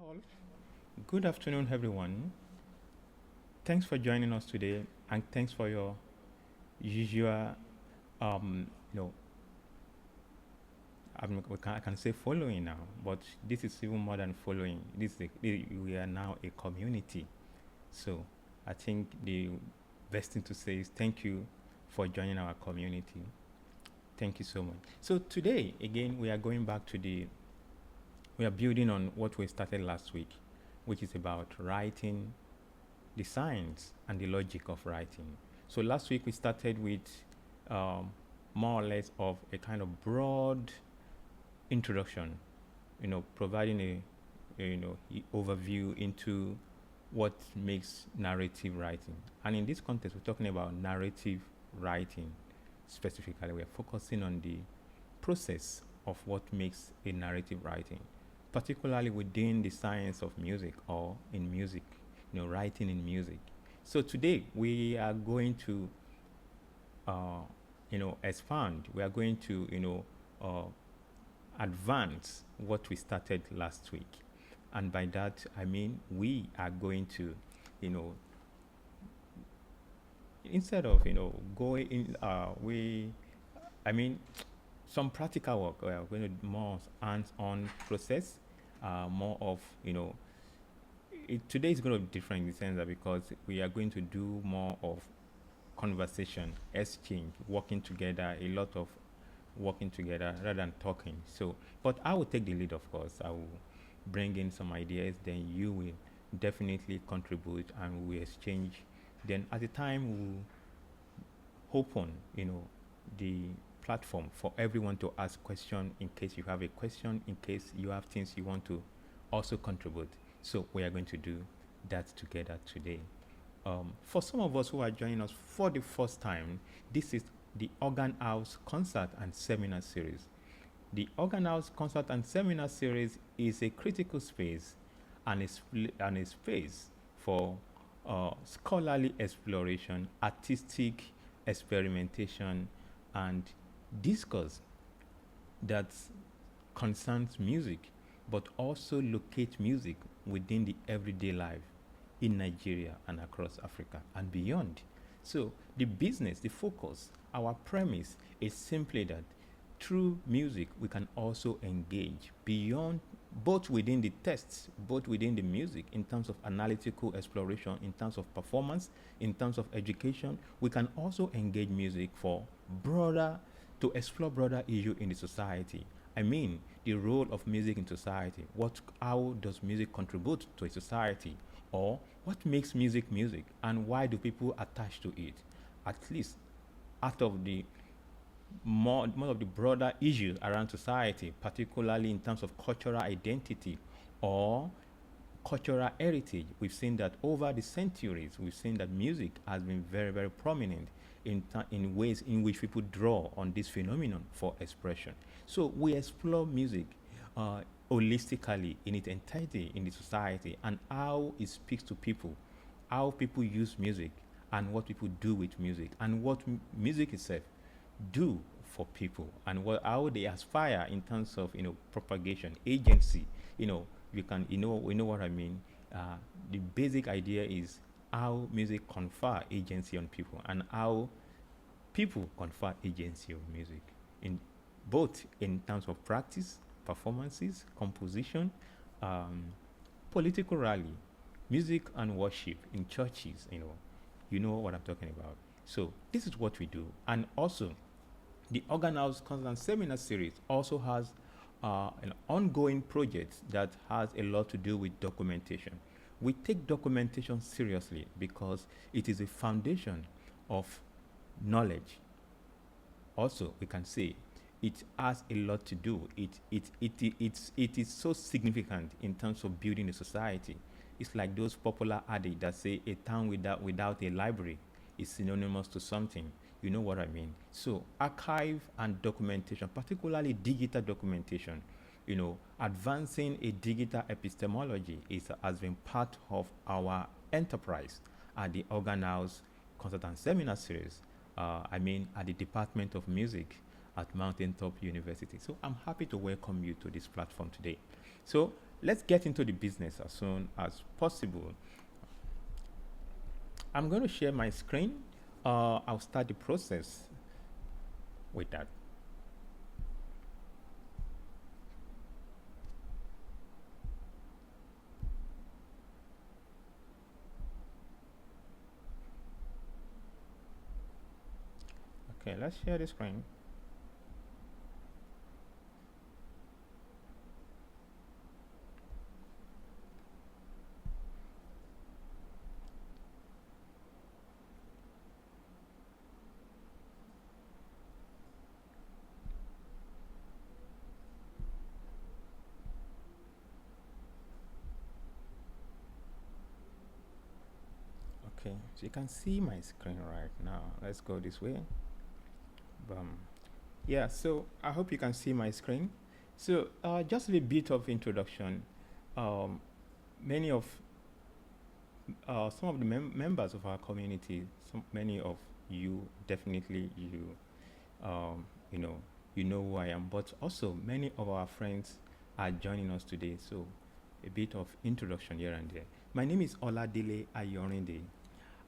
All. Good afternoon, everyone. Thanks for joining us today, and thanks for your usual, um, you know, I can say following now, but this is even more than following. We are now a community. So I think the best thing to say is thank you for joining our community. Thank you so much. So today, again, we are building on what we started last week, which is about writing, the science and the logic of writing. So last week we started with um, more or less of a kind of broad introduction, providing overview into what makes narrative writing. And in this context, we're talking about narrative writing specifically. We're focusing on the process of what makes a narrative writing, particularly within the science of music or in music, writing in music. So today we are going to, expand. We are going to, advance what we started last week. And by that, I mean we are going to, you know, instead of, going in, I mean, some practical work. We are going to do more hands-on process, more of, today is going to be different in the sense that because we are going to do more of conversation, exchange, working together, a lot of working together rather than talking. So, but I will take the lead, of course. I will bring in some ideas, then you will definitely contribute and we exchange. Then at the time, we'll open, the platform for everyone to ask question in case you have a question, in case you have things you want to also contribute. So we are going to do that together today. For some of us who are joining us for the first time, this is the Organ House Concert and Seminar Series. The Organ House Concert and Seminar Series is a critical space and a space for scholarly exploration, artistic experimentation, and discourse that concerns music, but also locate music within the everyday life in Nigeria and across Africa and beyond. So the business, the focus, our premise is simply that through music we can also engage beyond, both within the texts, both within the music, in terms of analytical exploration, in terms of performance, in terms of education. We can also engage music for broader, to explore broader issue in the society. I mean, the role of music in society. How does music contribute to a society? Or what makes music music and why do people attach to it? At least out of the more of the broader issues around society, particularly in terms of cultural identity or cultural heritage. We've seen that over the centuries, we've seen that music has been very, very prominent in ways in which people draw on this phenomenon for expression. So we explore music holistically in its entirety in the society and how it speaks to people, how people use music, and what people do with music, and what music itself do for people, and how they aspire in terms of propagation agency. You can we know what I mean. The basic idea is how music confer agency on people and how people confer agency on music, in both in terms of practice, performances, composition, um, political rally, music and worship in churches. You know what I'm talking about. So this is what we do, and also the Organ House Constant Seminar Series also has an ongoing project that has a lot to do with documentation. We take documentation seriously because it is a foundation of knowledge. Also, we can say it has a lot to do. It is so significant in terms of building a society. It's like those popular adage that say a town without a library is synonymous to something. You know what I mean? So archive and documentation, particularly digital documentation, advancing a digital epistemology has been part of our enterprise at the Organ House Concert and Seminar Series. At the Department of Music at Mountaintop University. So I'm happy to welcome you to this platform today. So let's get into the business as soon as possible. I'm going to share my screen. I'll start the process with that. Okay, let's share the screen. Okay, so you can see my screen right now. Let's go this way. Boom. Yeah, so I hope you can see my screen. So just a bit of introduction. Um, many of some of the members of our community, many of you definitely um, you know you know who I am, but also many of our friends are joining us today. So a bit of introduction here and there. My name is Oladele Ayorinde.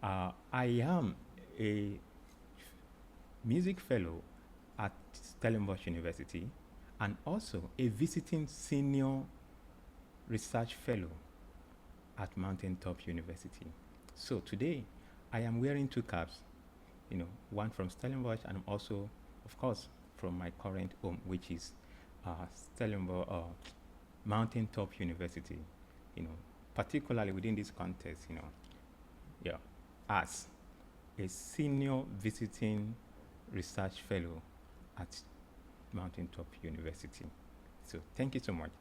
I am a music fellow at Stellenbosch University and also a visiting senior research fellow at Mountaintop University. So today I am wearing two caps, one from Stellenbosch and also, of course, from my current home, which is Stellenbosch Mountaintop University. You know, particularly within this context, yeah, as a senior visiting research fellow at Mountaintop University. So thank you so much.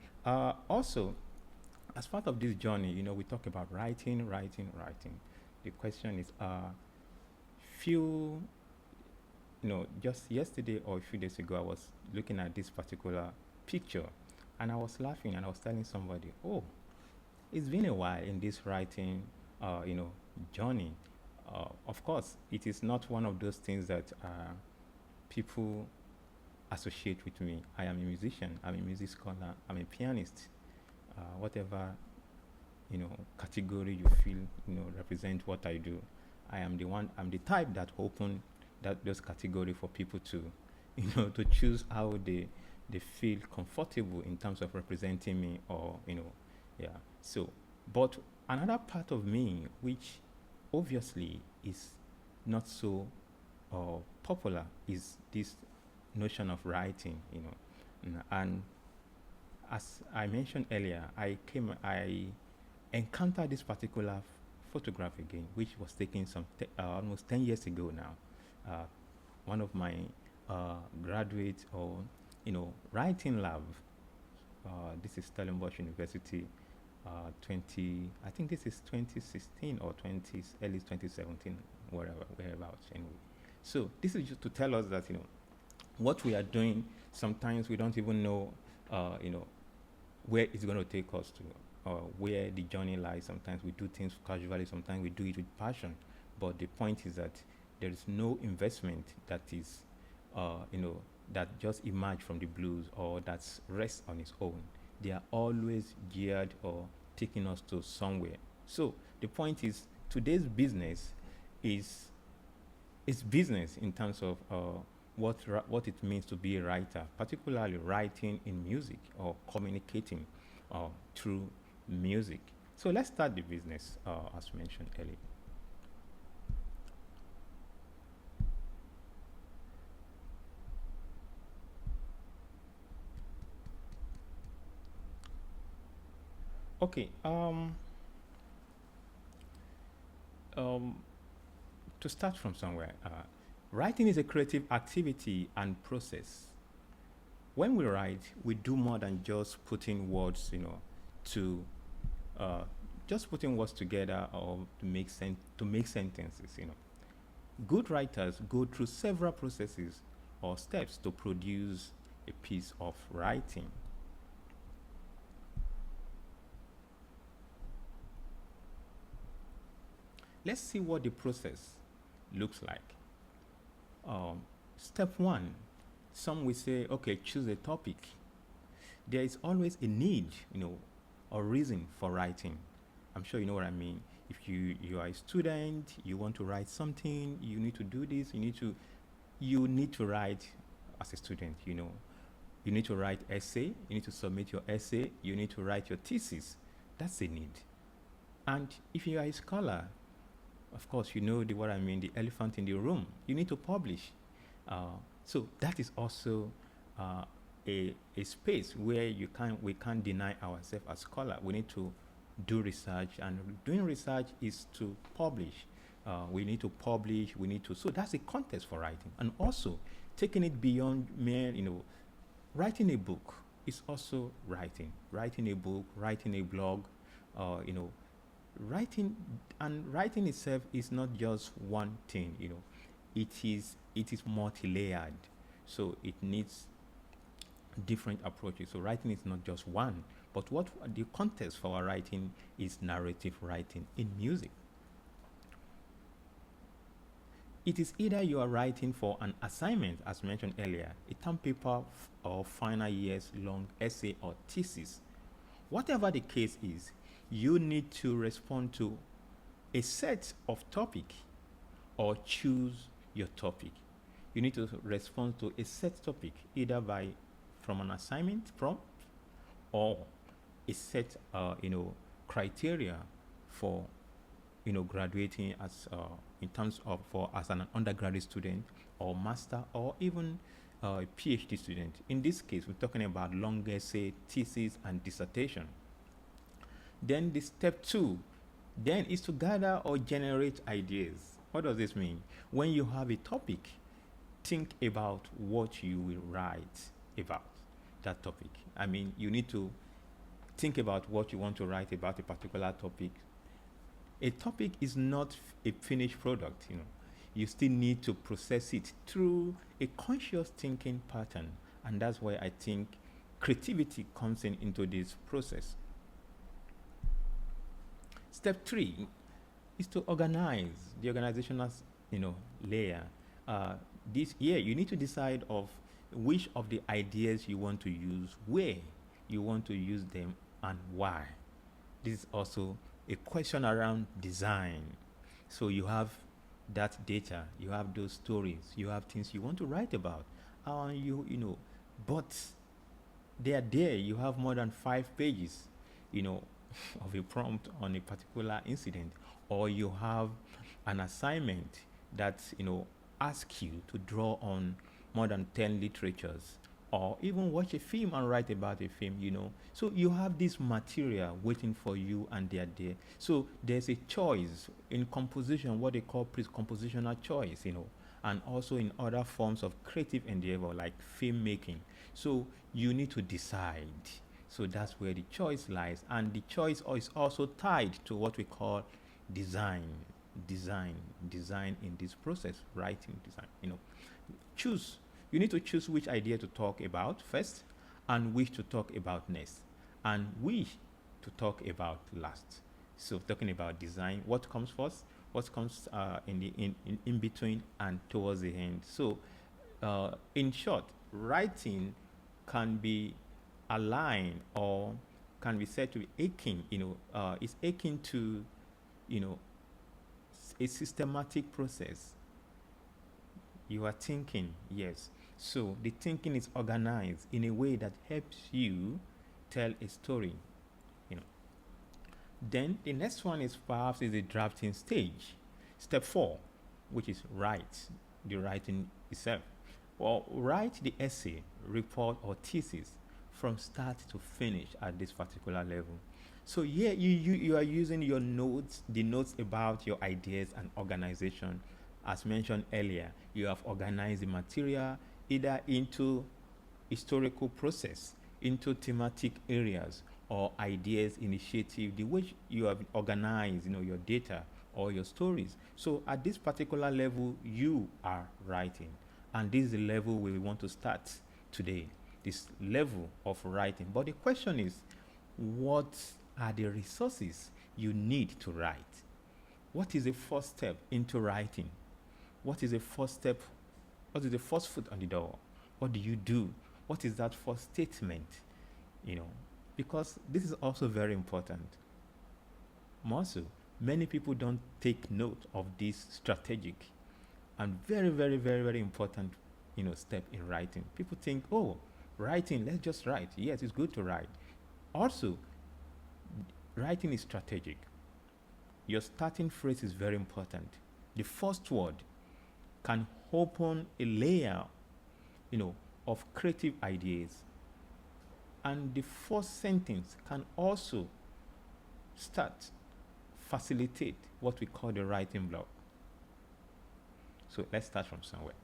Also, as part of this journey, we talk about writing. The question is, few, just yesterday or a few days ago, I was looking at this particular picture, and I was laughing, and I was telling somebody, "Oh, it's been a while in this writing, journey." Of course, it is not one of those things that people associate with me. I am a musician. I'm a music scholar. I'm a pianist. Whatever category you feel represent what I do. I am the one. I'm the type that open those category for people to to choose how they feel comfortable in terms of representing me, or yeah. So, but another part of me which obviously is not so popular is this notion of writing, and as I mentioned earlier, I encountered this particular photograph again, which was taken almost 10 years ago now. One of my graduate or writing lab. This is Stellenbosch University. I think this is 2016 or early 2017, whereabouts anyway. So this is just to tell us that what we are doing. Sometimes we don't even know, where it's going to take us to, or where the journey lies. Sometimes we do things casually. Sometimes we do it with passion. But the point is that there is no investment that is, that just emerge from the blues or that's rest on its own. They are always geared or taking us to somewhere. So the point is, today's business is business in terms of what it means to be a writer, particularly writing in music or communicating through music. So let's start the business, as mentioned earlier. Okay. Um, to start from somewhere, writing is a creative activity and process. When we write, we do more than just putting words, to just putting words together or to make sentences. Good writers go through several processes or steps to produce a piece of writing. Let's see what the process looks like. Step one, some will say, okay, choose a topic. There is always a need, or reason for writing. I'm sure you know what I mean. If you are a student, you want to write something, you need to do this, you need to write as a student, You need to write essay, you need to submit your essay, you need to write your thesis. That's a need. And if you are a scholar, of course, you know what I mean, the elephant in the room. You need to publish. So that is also uh, a space where we can't deny ourselves as scholar. We need to do research, and doing research is to publish. We need to publish. We need to. So that's a context for writing, and also taking it beyond mere, writing a book is also writing. Writing a book, writing a blog, you know, writing and writing itself is not just one thing. It is multi-layered, so it needs different approaches. So writing is not just one, but what the context for our writing is narrative writing in music. It is either you are writing for an assignment, as mentioned earlier, a term paper or final years long essay or thesis. Whatever the case is, you need to respond to a set of topic or choose your topic. You need to respond to a set topic either by from an assignment prompt or a set criteria for graduating as in terms of for as an undergraduate student or master or even a PhD student. In this case, we're talking about long essay, thesis, and dissertation. Then the step two, then is to gather or generate ideas. What does this mean? When you have a topic, think about what you will write about that topic. I mean, you need to think about what you want to write about a particular topic. A topic is not a finished product. You still need to process it through a conscious thinking pattern, and that's why I think creativity comes into this process. Step three is to organize the organizational layer. This year you need to decide of which of the ideas you want to use, where you want to use them, and why. This is also a question around design. So you have that data, you have those stories, you have things you want to write about, but they are there. You have more than 5 pages, you know, of a prompt on a particular incident, or you have an assignment that asks you to draw on more than 10 literatures, or even watch a film and write about a film. So you have this material waiting for you, and they are there. So there's a choice in composition, what they call pre-compositional choice, and also in other forms of creative endeavor like filmmaking. So you need to decide. So that's where the choice lies, and the choice is also tied to what we call design. Design in this process, writing design. Choose. You need to choose which idea to talk about first, and which to talk about next, and which to talk about last. So talking about design, what comes first, what comes in between, and towards the end. So in short, writing can be aligned or can be said to be akin. It's akin to you know a systematic process. You are thinking, yes. So the thinking is organized in a way that helps you tell a story. You know. Then the next one is perhaps is the drafting stage. Step four, which is write the writing itself. Well, write the essay, report, or thesis from start to finish at this particular level. So here you are using your notes, the notes about your ideas and organization. As mentioned earlier, you have organized the material either into historical process, into thematic areas, or ideas, initiative, the way you have organized, your data or your stories. So at this particular level, you are writing, and this is the level we want to start today. This level of writing. But the question is, what are the resources you need to write? What is the first step into writing? What is the first step? What is the first foot on the door? What do you do? What is that first statement? You know, because this is also very important. More so, many people don't take note of this strategic and very, very, very, very important, step in writing. People think, oh, writing, let's just write. Yes, it's good to write. Also, writing is strategic. Your starting phrase is very important. The first word can open a layer, of creative ideas. And the first sentence can also start, facilitate what we call the writing block. So let's start from somewhere.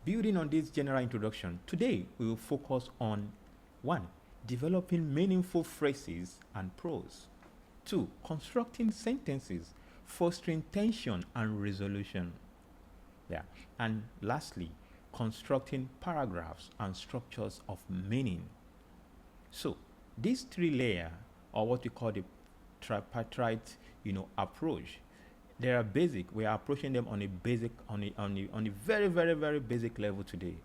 Building on this general introduction, today we will focus on 1. Developing meaningful phrases and prose. 2. Constructing sentences, fostering tension and resolution. Yeah. And lastly, constructing paragraphs and structures of meaning. So these 3 layers, or what we call the tripartite, approach, they are basic. We are approaching them on a basic, on a very, very, very basic level today,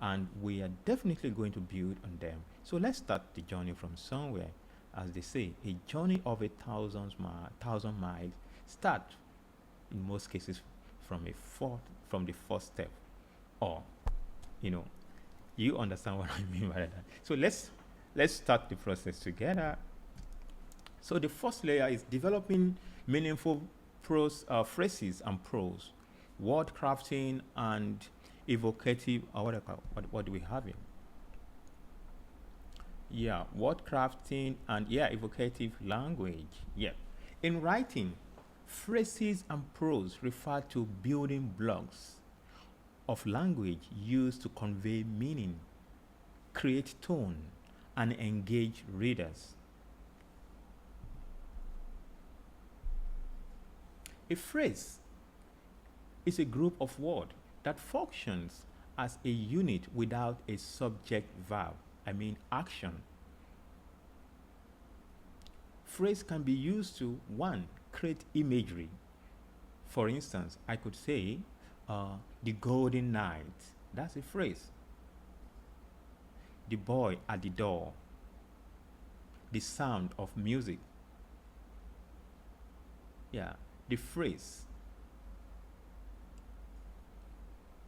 and we are definitely going to build on them. So let's start the journey from somewhere. As they say, a journey of 1,000 miles start in most cases from the first step, or you understand what I mean by that. So let's start the process together. So the first layer is developing meaningful prose phrases and prose, word crafting and evocative. What do we have here? Yeah, word crafting and evocative language. Yeah, in writing, phrases and prose refer to building blocks of language used to convey meaning, create tone, and engage readers. A phrase is a group of words that functions as a unit without a subject verb, action. Phrase can be used to 1. Create imagery. For instance, I could say, the golden night. That's a phrase. The boy at the door. The sound of music. Yeah, the phrase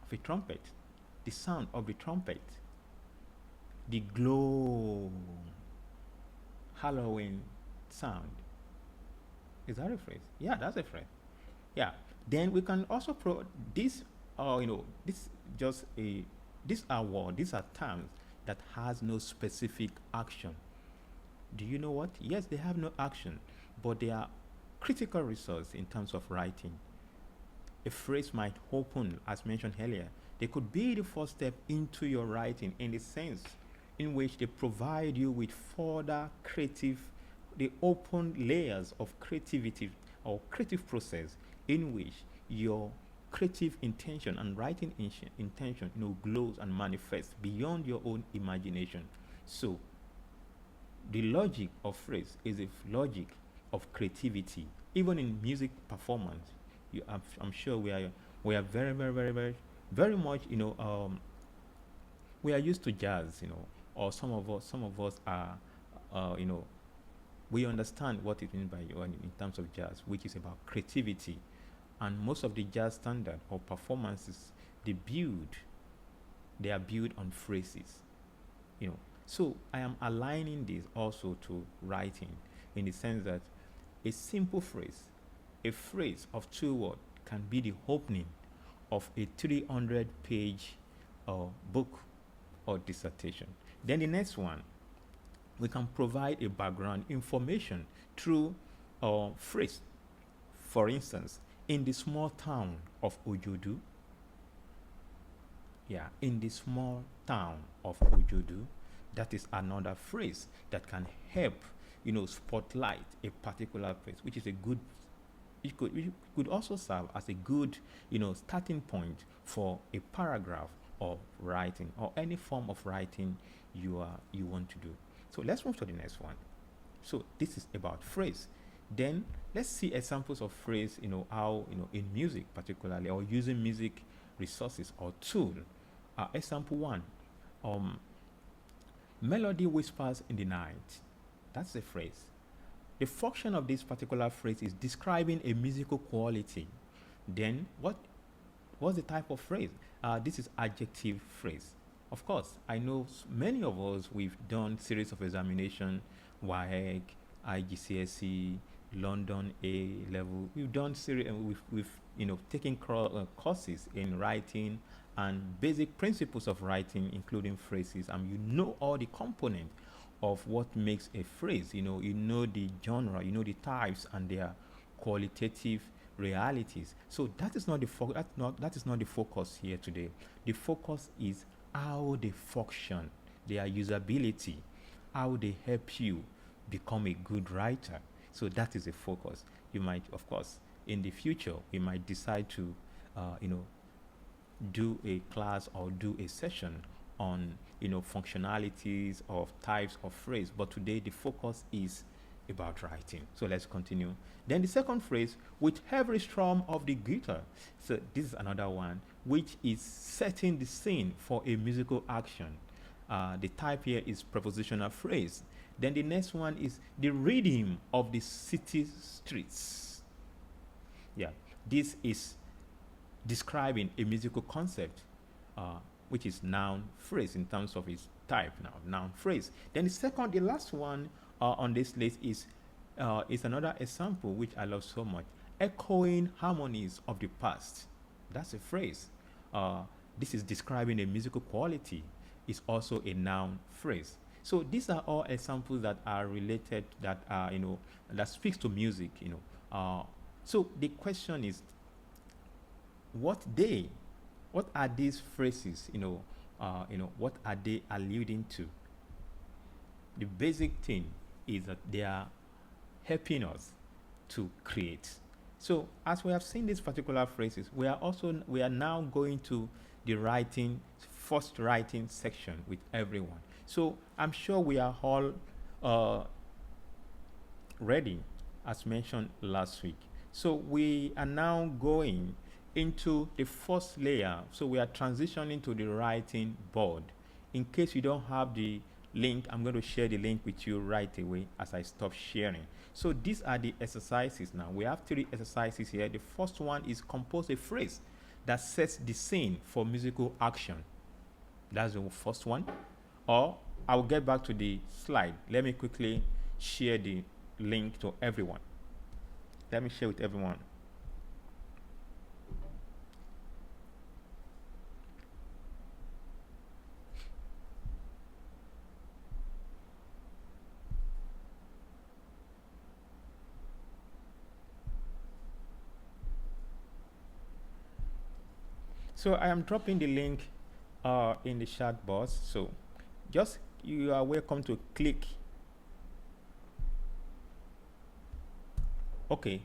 of a trumpet. The sound of the trumpet. The glow. Halloween sound. Is that a phrase? Yeah, that's a phrase. Yeah. Then we can also this, this just a these are words, these are terms that has no specific action. Do you know what? Yes, they have no action, but they are critical resource in terms of writing. A phrase might open, as mentioned earlier. They could be the first step into your writing in the sense in which they provide you with further creative, they open layers of creativity or creative process in which your creative intention and writing intention glows and manifests beyond your own imagination. So the logic of phrase is a logic of creativity. Even in music performance, I'm sure we are very, very, very, very, very much we are used to jazz, or some of us are we understand what it means by in terms of jazz, which is about creativity. And most of the jazz standard or performances, they are built on phrases. So I am aligning this also to writing, in the sense that a simple phrase, a phrase of 2 words, can be the opening of a 300-page book or dissertation. Then the next one, we can provide a background information through a phrase. For instance, in the small town of Ojodu, in the small town of Ojodu, that is another phrase that can help, spotlight a particular place, which is a good, it could also serve as a good, starting point for a paragraph of writing or any form of writing you want to do. So let's move to the next one. So this is about phrase. Then let's see examples of phrase, how, in music particularly, or using music resources or tool. Example 1, Melody whispers in the night. That's the phrase. The function of this particular phrase is describing a musical quality. Then what's the type of phrase? This is adjective phrase. Of course, I know many of us, we've done series of examination, WAEC, IGCSE, London A level. We've done series, we've taken courses in writing and basic principles of writing, including phrases, and you know all the components of what makes a phrase. You know the genre, you know the types and their qualitative realities. So that is not that is not the focus here today. The focus is how they function, their usability, how they help you become a good writer. So that is the focus. You might, of course, in the future, we might decide to, do a class or do a session on functionalities of types of phrase, but today the focus is about writing. So let's continue. Then the second phrase, with every strum of the guitar. So this is another one which is setting the scene for a musical action. The type here is prepositional phrase. Then the next one is the rhythm of the city streets. Yeah, this is describing a musical concept, which is noun phrase in terms of its type now, noun phrase. Then the last one on this list is another example which I love so much, echoing harmonies of the past. That's a phrase. This is describing a musical quality. It's also a noun phrase. So these are all examples that are related, that are, that speaks to music. So the question is, what are these phrases? What are they alluding to? The basic thing is that they are helping us to create. So as we have seen these particular phrases, we are now going to the first writing section with everyone. So I'm sure we are all ready, as mentioned last week. So we are now going into the first layer. So we are transitioning to the writing board. In case you don't have the link, I'm going to share the link with you right away as I stop sharing. So these are the exercises now. We have 3 exercises here. The first one is compose a phrase that sets the scene for musical action. That's the first one. Or I'll get back to the slide. Let me quickly share the link to everyone. Let me share with everyone. So I am dropping the link in the chat box. So just, you are welcome to click. Okay,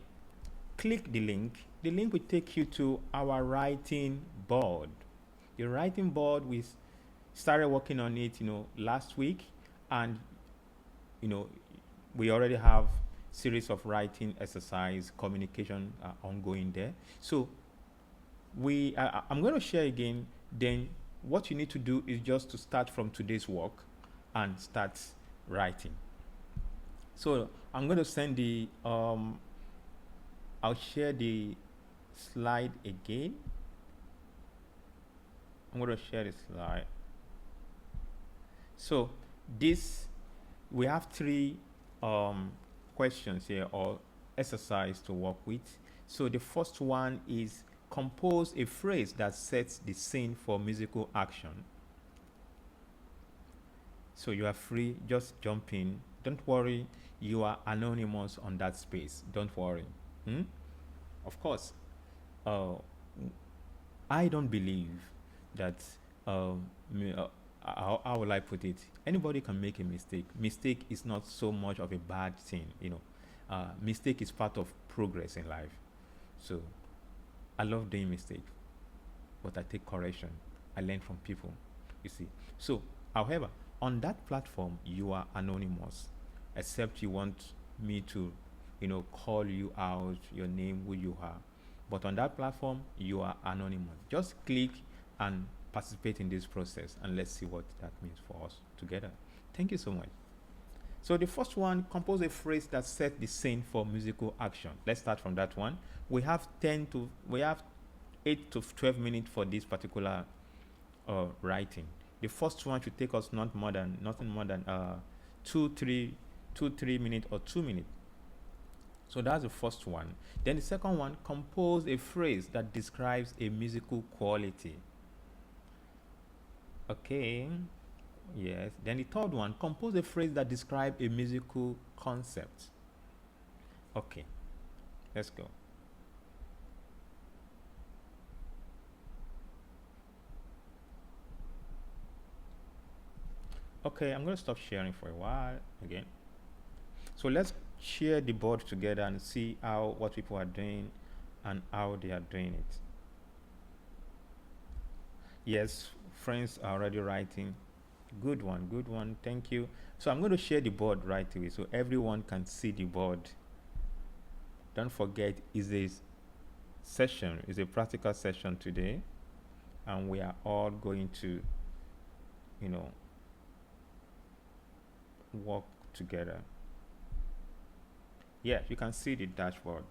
click the link. The link will take you to our writing board. The writing board, we started working on it, last week, and we already have series of writing exercise, communication ongoing there. So I'm going to share again. Then what you need to do is just to start from today's work and start writing. So I'm going to send the I'll share the slide again. I'm going to share the slide. So we have 3 questions here, or exercise to work with. So the first one is compose a phrase that sets the scene for musical action. So you are free, just jump in. Don't worry, you are anonymous on that space. Don't worry. Of course, I don't believe that, how will I put it? Anybody can make a mistake. Mistake is not so much of a bad thing, mistake is part of progress in life. So I love doing mistake, but I take correction. I learn from people, you see. So, however, on that platform, you are anonymous, except you want me to, call you out, your name, who you are. But on that platform, you are anonymous. Just click and participate in this process, and let's see what that means for us together. Thank you so much. So the first one, compose a phrase that sets the scene for musical action. Let's start from that one. We have 8 to 12 minutes for this particular writing. The first one should take us nothing more than two, three, 2, 3 minutes or 2 minutes. So that's the first one. Then the second one, compose a phrase that describes a musical quality. Okay. Yes. Then the third one, compose a phrase that describes a musical concept. Okay. Let's go. Okay, I'm going to stop sharing for a while again. So let's share the board together and see how what people are doing and how they are doing it. Yes, friends are already writing. Good one, good one. Thank you. So I'm going to share the board right away so everyone can see the board. Don't forget, it's a practical session today, and we are all going to, you know, work together. Yeah, you can see the dashboard.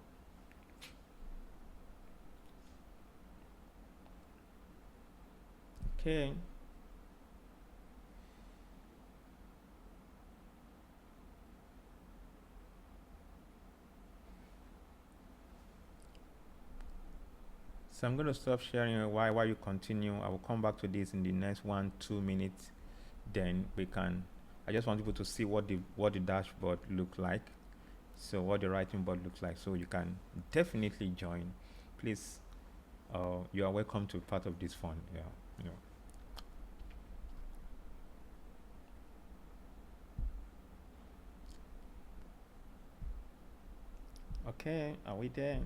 Okay. So I'm going to stop sharing while you continue. I will come back to this in the next 1, 2 minutes. Then we can. I just want people to see what the dashboard look like. So what the writing board looks like. So you can definitely join. Please, you are welcome to be part of this fun. Yeah, you know. Okay, are we there?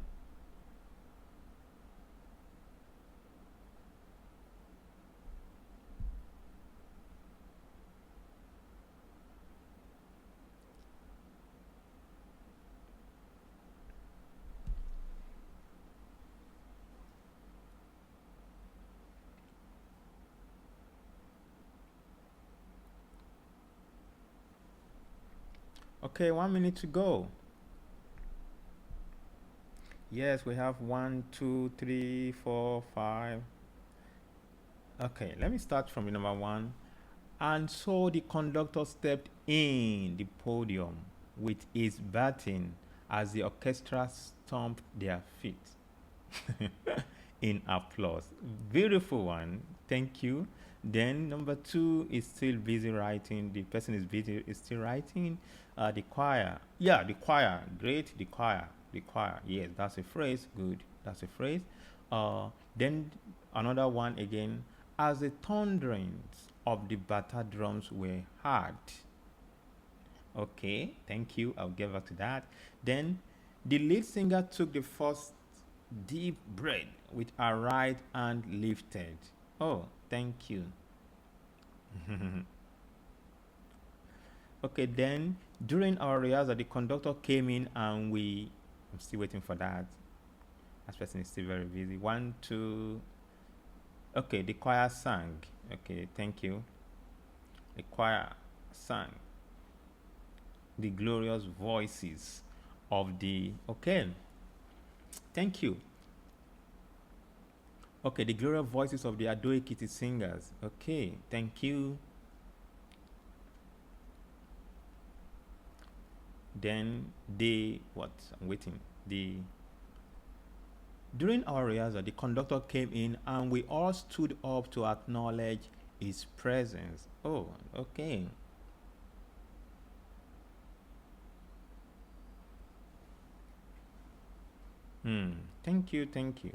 Okay, 1 minute to go. Yes, we have 1, 2, 3, 4, 5. Okay, let me start from the number one. And so the conductor stepped in the podium with his baton as the orchestra stomped their feet in applause. Beautiful one. Thank you. Then number two is still busy writing. The person is busy is still writing. The choir. Yeah, the choir. Great. The choir. The choir. Yes, that's a phrase. Good. That's a phrase. Then another one again. As the thunderings of the batter drums were heard. Okay, thank you. I'll get back to that. Then the lead singer took the first deep breath with her right hand lifted. Oh, thank you. Okay, then during our rehearsal, the conductor came in and I'm still waiting for that. That person is still very busy. One, two. Okay, the choir sang. Okay, thank you. The choir sang the glorious voices of the. Okay, thank you. Okay, the glorious voices of the Adoekiti singers. Okay, thank you. Then what? I'm waiting. During our rehearsal, the conductor came in and we all stood up to acknowledge his presence. Oh, okay. Thank you, thank you.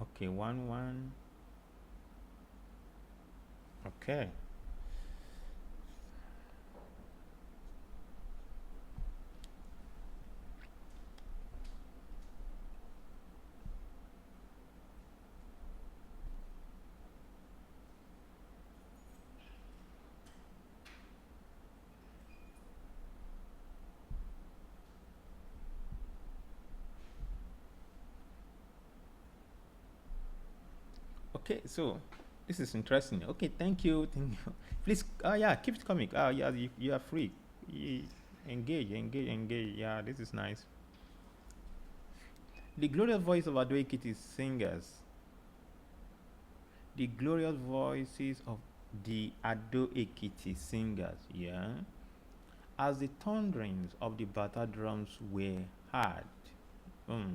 Okay, 1 1. Okay. Okay, so This is interesting. Okay, thank you. Thank you. Please, yeah, keep it coming. Yeah, you are free. Ye- Engage, engage, engage. Yeah, this is nice. The glorious voice of Ado Ekiti singers. The glorious voices of the Ado Ekiti singers. Yeah. As the thunderings of the Bata drums were heard, mm,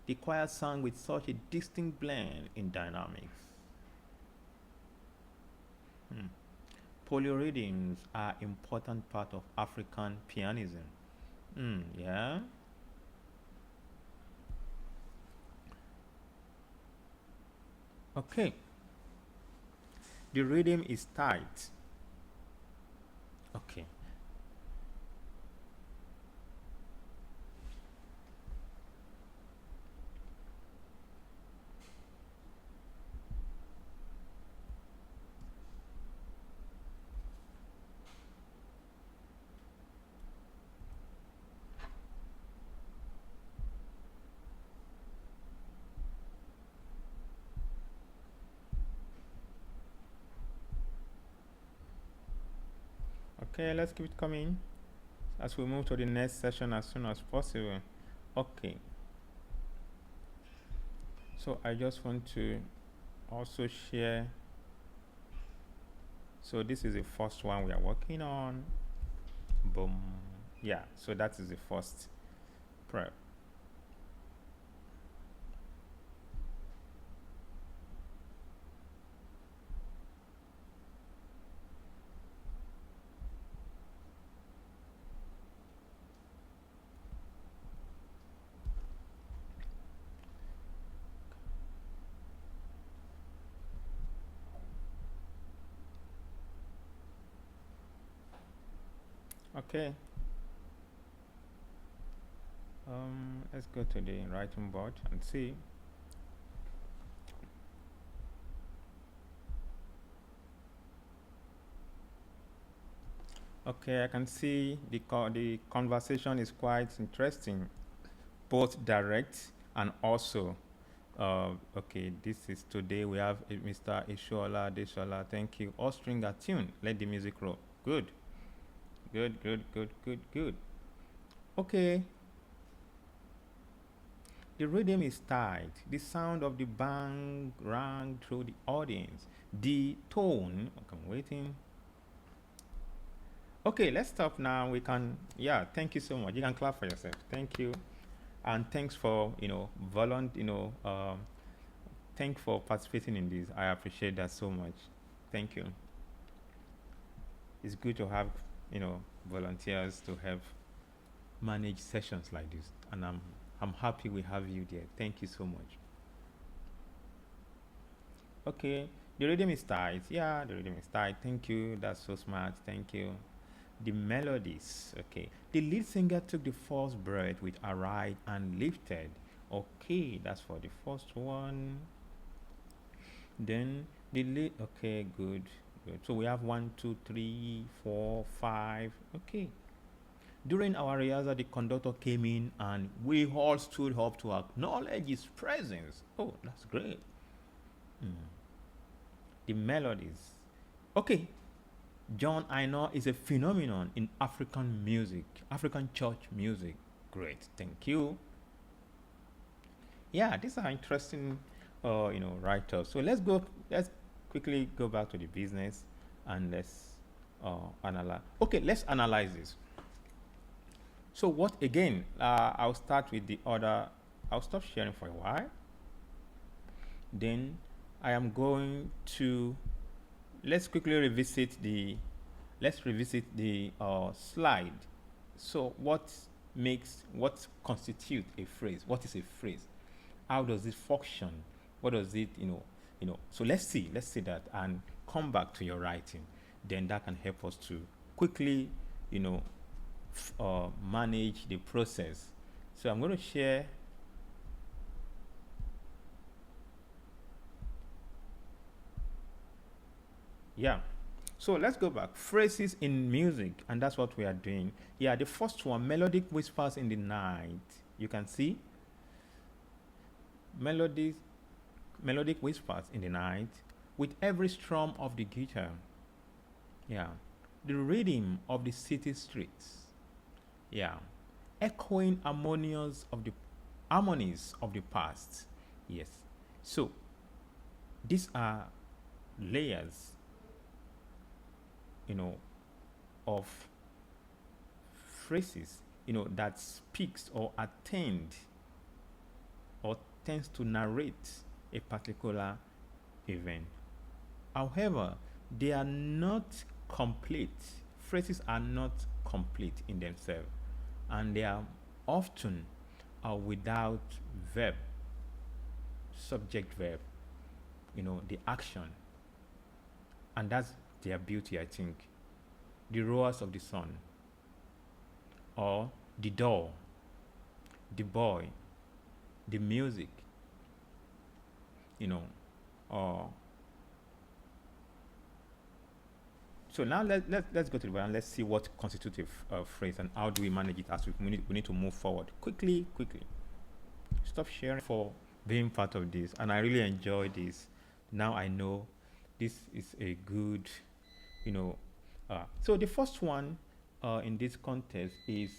the choir sang with such a distinct blend in dynamics. Hmm. Polyrhythms are important part of African pianism. Yeah. Okay. The rhythm is tight. Okay. Okay, let's keep it coming as we move to the next session as soon as possible. Okay. So I just want to also share. So this is the first one we are working on. Boom. Yeah, so that is the first prep. Okay. Let's go to the writing board and see. Okay, I can see the conversation is quite interesting, both direct and also. Okay, this is today we have Mr. Ishola Deshola. Thank you. All string are tuned. Let the music roll. Good, good, good, good, good, good. Okay, the rhythm is tight. The sound of the bang rang through the audience. The tone. Okay, I'm waiting. Okay, let's stop now. We can. Yeah, thank you so much. You can clap for yourself. Thank you, and thanks for thanks for participating in this. I appreciate that so much. Thank you. It's good to have volunteers to help manage sessions like this, and I'm happy we have you there. Thank you so much. Okay, the rhythm is tight. Yeah, the rhythm is tight. Thank you. That's so smart. Thank you. The melodies. Okay, the lead singer took the first breath with a right and lifted. Okay, that's for the first one. Then the lead. Okay, good, good. So we have 1, 2, 3, 4, 5. Okay. During our rehearsal, the conductor came in and we all stood up to acknowledge his presence. Oh, that's great. Mm. The melodies. Okay, John I know is a phenomenon in African music, African church music. Great, thank you. Yeah, these are interesting, writers. So let's go. Let's quickly go back to the business and let's analyze. Okay, let's analyze this. So what again? I'll start with the order. I'll stop sharing for a while. Then I am going to let's quickly revisit the slide. So what constitutes a phrase? What is a phrase? How does it function? What does it So let's see that and come back to your writing. Then that can help us to quickly you know manage the process. So I'm going to share. Yeah. So let's go back. Phrases in music, and that's what we are doing. Yeah, the first one, melodic whispers in the night. You can see melodies, melodic whispers in the night. with every strum of the guitar. Yeah. The rhythm of the city streets. Yeah. Echoing harmonies of the past. Yes. So these are layers, you know, of phrases, that speaks or attend or tends to narrate a particular event. However, they are not complete. Phrases are not complete in themselves, and they are often without verb, subject verb, the action, and that's their beauty, I think. The rowers of the sun, or the door, the boy, the music, you know, or so now let's go to the and let's see what constitutes a phrase and how do we manage it as we need to move forward quickly. Stop sharing for being part of this, and I really enjoy this. Now I know this is a good, you know. So the first one in this context is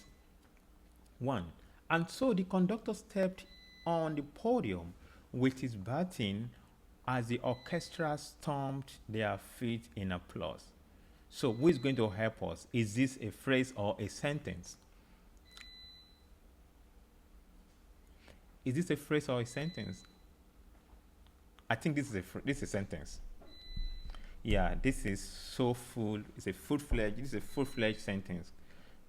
one. And so the conductor stepped on the podium with his baton as the orchestra stomped their feet in applause. So who is going to help us? Is this a phrase or a sentence? Is this a phrase or a sentence? I think this is a sentence. Yeah, this is so full. It's a full-fledged. This is a full-fledged sentence.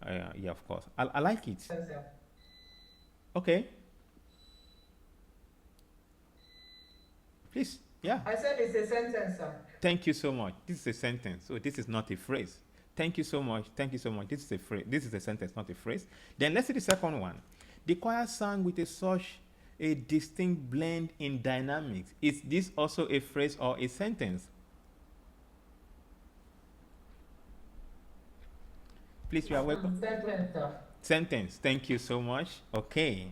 Yeah, of course. I like it. Okay. Please. Yeah. I said it's a sentence, sir. Thank you so much. This is a sentence. So this is not a phrase. Thank you so much. Thank you so much. This is a phrase. This is a sentence, not a phrase. Then let's see the second one. The choir sang with such a distinct blend in dynamics. Is this also a phrase or a sentence? Please, you are welcome. Sentence, sir. Sentence. Thank you so much. Okay.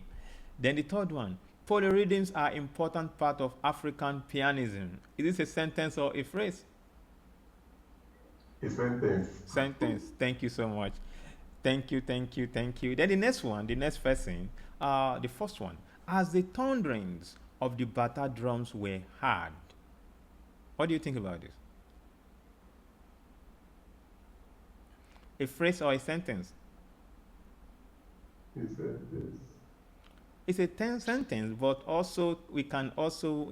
Then the third one. Polyrhythms are important part of African pianism. Is this a sentence or a phrase? A sentence. Sentence. Thank you so much. Thank you. Then the next one, the next person, the first one. As the thunderings of the bata drums were heard. What do you think about this? A phrase or a sentence? A sentence. It's a sentence, but also we can also,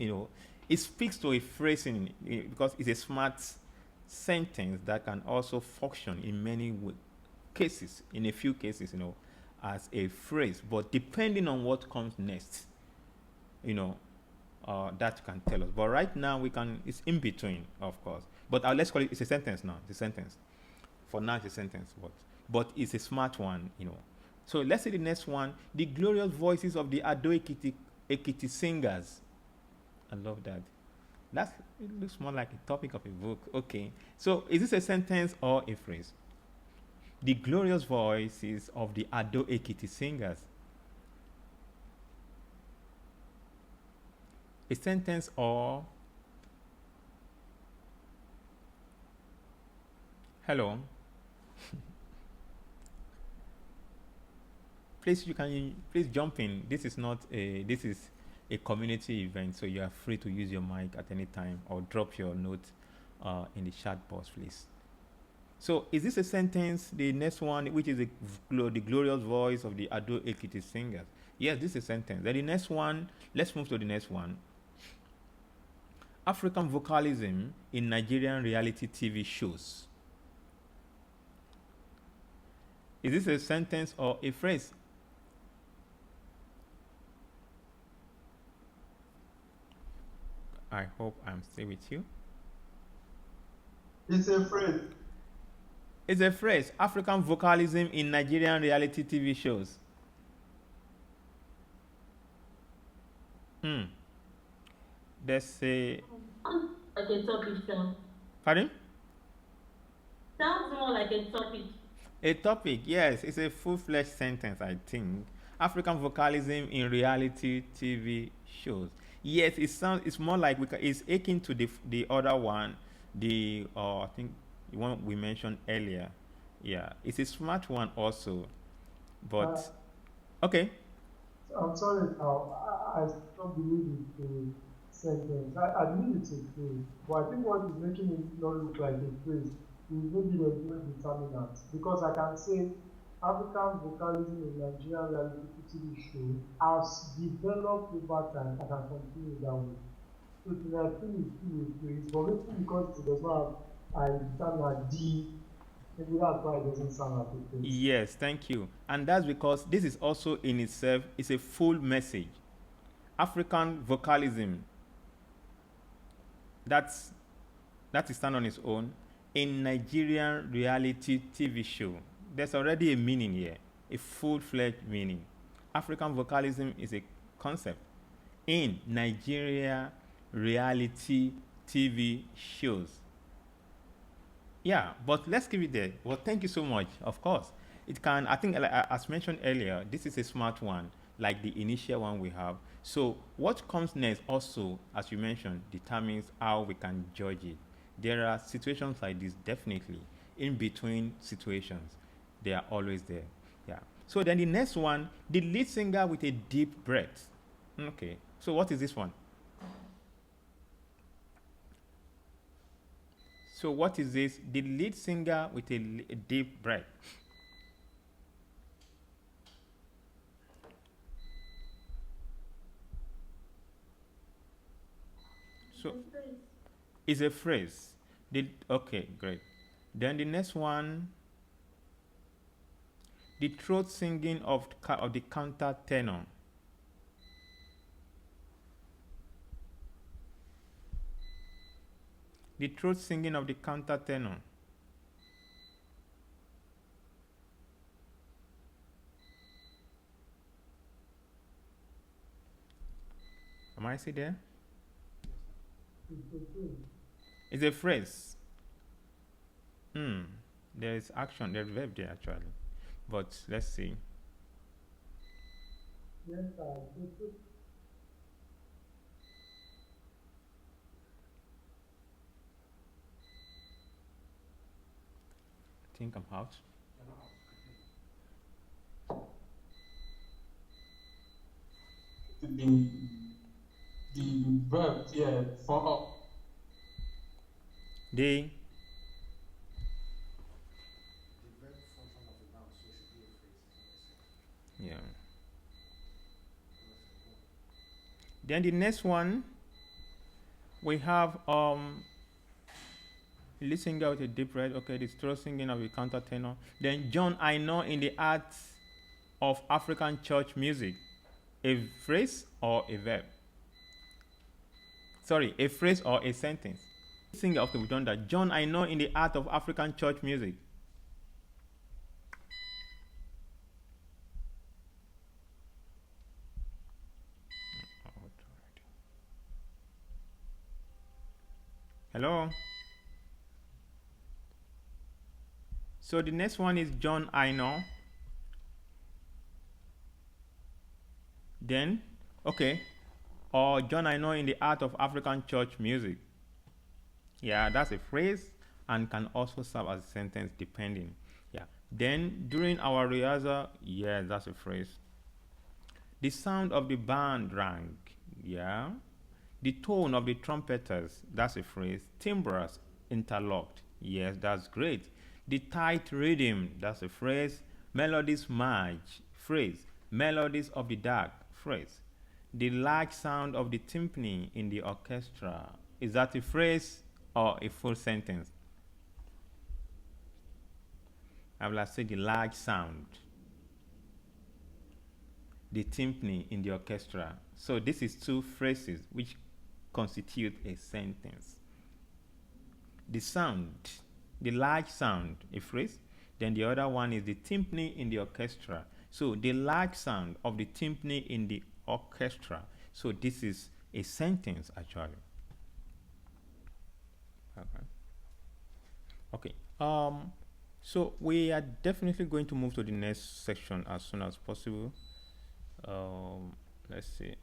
it speaks to a phrase because it's a smart sentence that can also function in many cases, in a few cases, as a phrase. But depending on what comes next, that can tell us. But right now it's in between, of course. But let's call it's a sentence now. It's a sentence. For now, it's a sentence, but it's a smart one, So let's see the next one. The glorious voices of the Ado Ekiti singers. I love that. It looks more like a topic of a book. Okay. So is this a sentence or a phrase? The glorious voices of the Ado Ekiti singers. A sentence or... Hello. Please, please jump in. This is a community event, so you are free to use your mic at any time or drop your note in the chat box, please. So, is this a sentence? The next one, which is the glorious voice of the Ado Ekiti singers. Yes, this is a sentence. Then the next one, let's move to the next one. African vocalism in Nigerian reality TV shows. Is this a sentence or a phrase? I hope I'm still with you. It's a phrase. It's a phrase. African vocalism in Nigerian reality TV shows. There's a... Like a topic, sir. Pardon? Sounds more like a topic. A topic, yes. It's a full-fledged sentence, I think. African vocalism in reality TV shows. Yes, it sounds. It's more like it's akin to the other one, the I think the one we mentioned earlier. Yeah, it's a smart one also, but okay. I'm sorry, I don't believe it's a sentence. I believe it's a phrase, but I think what is making it not look like a phrase is maybe the word determinant. Because I can say African vocalism in Nigerian reality TV show has developed over time and can continue that way. So I think it's still a phrase, but maybe because it does not have a determinant D, maybe that's why it doesn't sound like a phrase. Yes, thank you. And that's because this is also in itself is a full message. African vocalism, that is stand on its own. In Nigerian reality TV show, there's already a meaning here, a full-fledged meaning. African vocalism is a concept in Nigeria reality TV shows. Yeah, but let's keep it there. Well, thank you so much. Of course, it can. I think, as mentioned earlier, this is a smart one, like the initial one we have. So, what comes next also, as you mentioned, determines how we can judge it. There are situations like this, definitely. In between situations, they are always there. Yeah. So then the next one, the lead singer with a deep breath. Okay. So what is this one? So what is this? The lead singer with a deep breath. So it's a phrase. Okay, great. Then the next one, the throat singing of the counter tenor. The throat singing of the counter tenor. Am I still there? It's a phrase. There is action, there's verb there actually. But let's see. Yes, I think I'm out. The verb, yeah, for up. The verb function of the noun, so it should be a phrase. yeah. Then the next one, we have listening out a deep breath. Okay, the throat singing of a counter tenor. Then John, I know in the art of African church music, a phrase or a verb. Sorry, a phrase or a sentence. Singer, okay, we've done that. John, I know in the art of African church music. Hello. So the next one is John, I know. Then, okay, or John, I know in the art of African church music. Yeah, that's a phrase and can also serve as a sentence depending. Yeah. Then during our rehearsal, yeah, that's a phrase. The sound of the band rang. Yeah. The tone of the trumpeters, that's a phrase. Timbres interlocked. Yes, that's great. The tight rhythm, that's a phrase. Melodies march, phrase. Melodies of the dark, phrase. The large sound of the timpani in the orchestra, is that a phrase or a full sentence? I will say the large sound, the timpani in the orchestra. So this is two phrases which constitute a sentence. The sound, the large sound, a phrase. Then the other one is the timpani in the orchestra. So the large sound of the timpani in the orchestra. So this is a sentence actually. Okay. So we are definitely going to move to the next section as soon as possible. Let's see.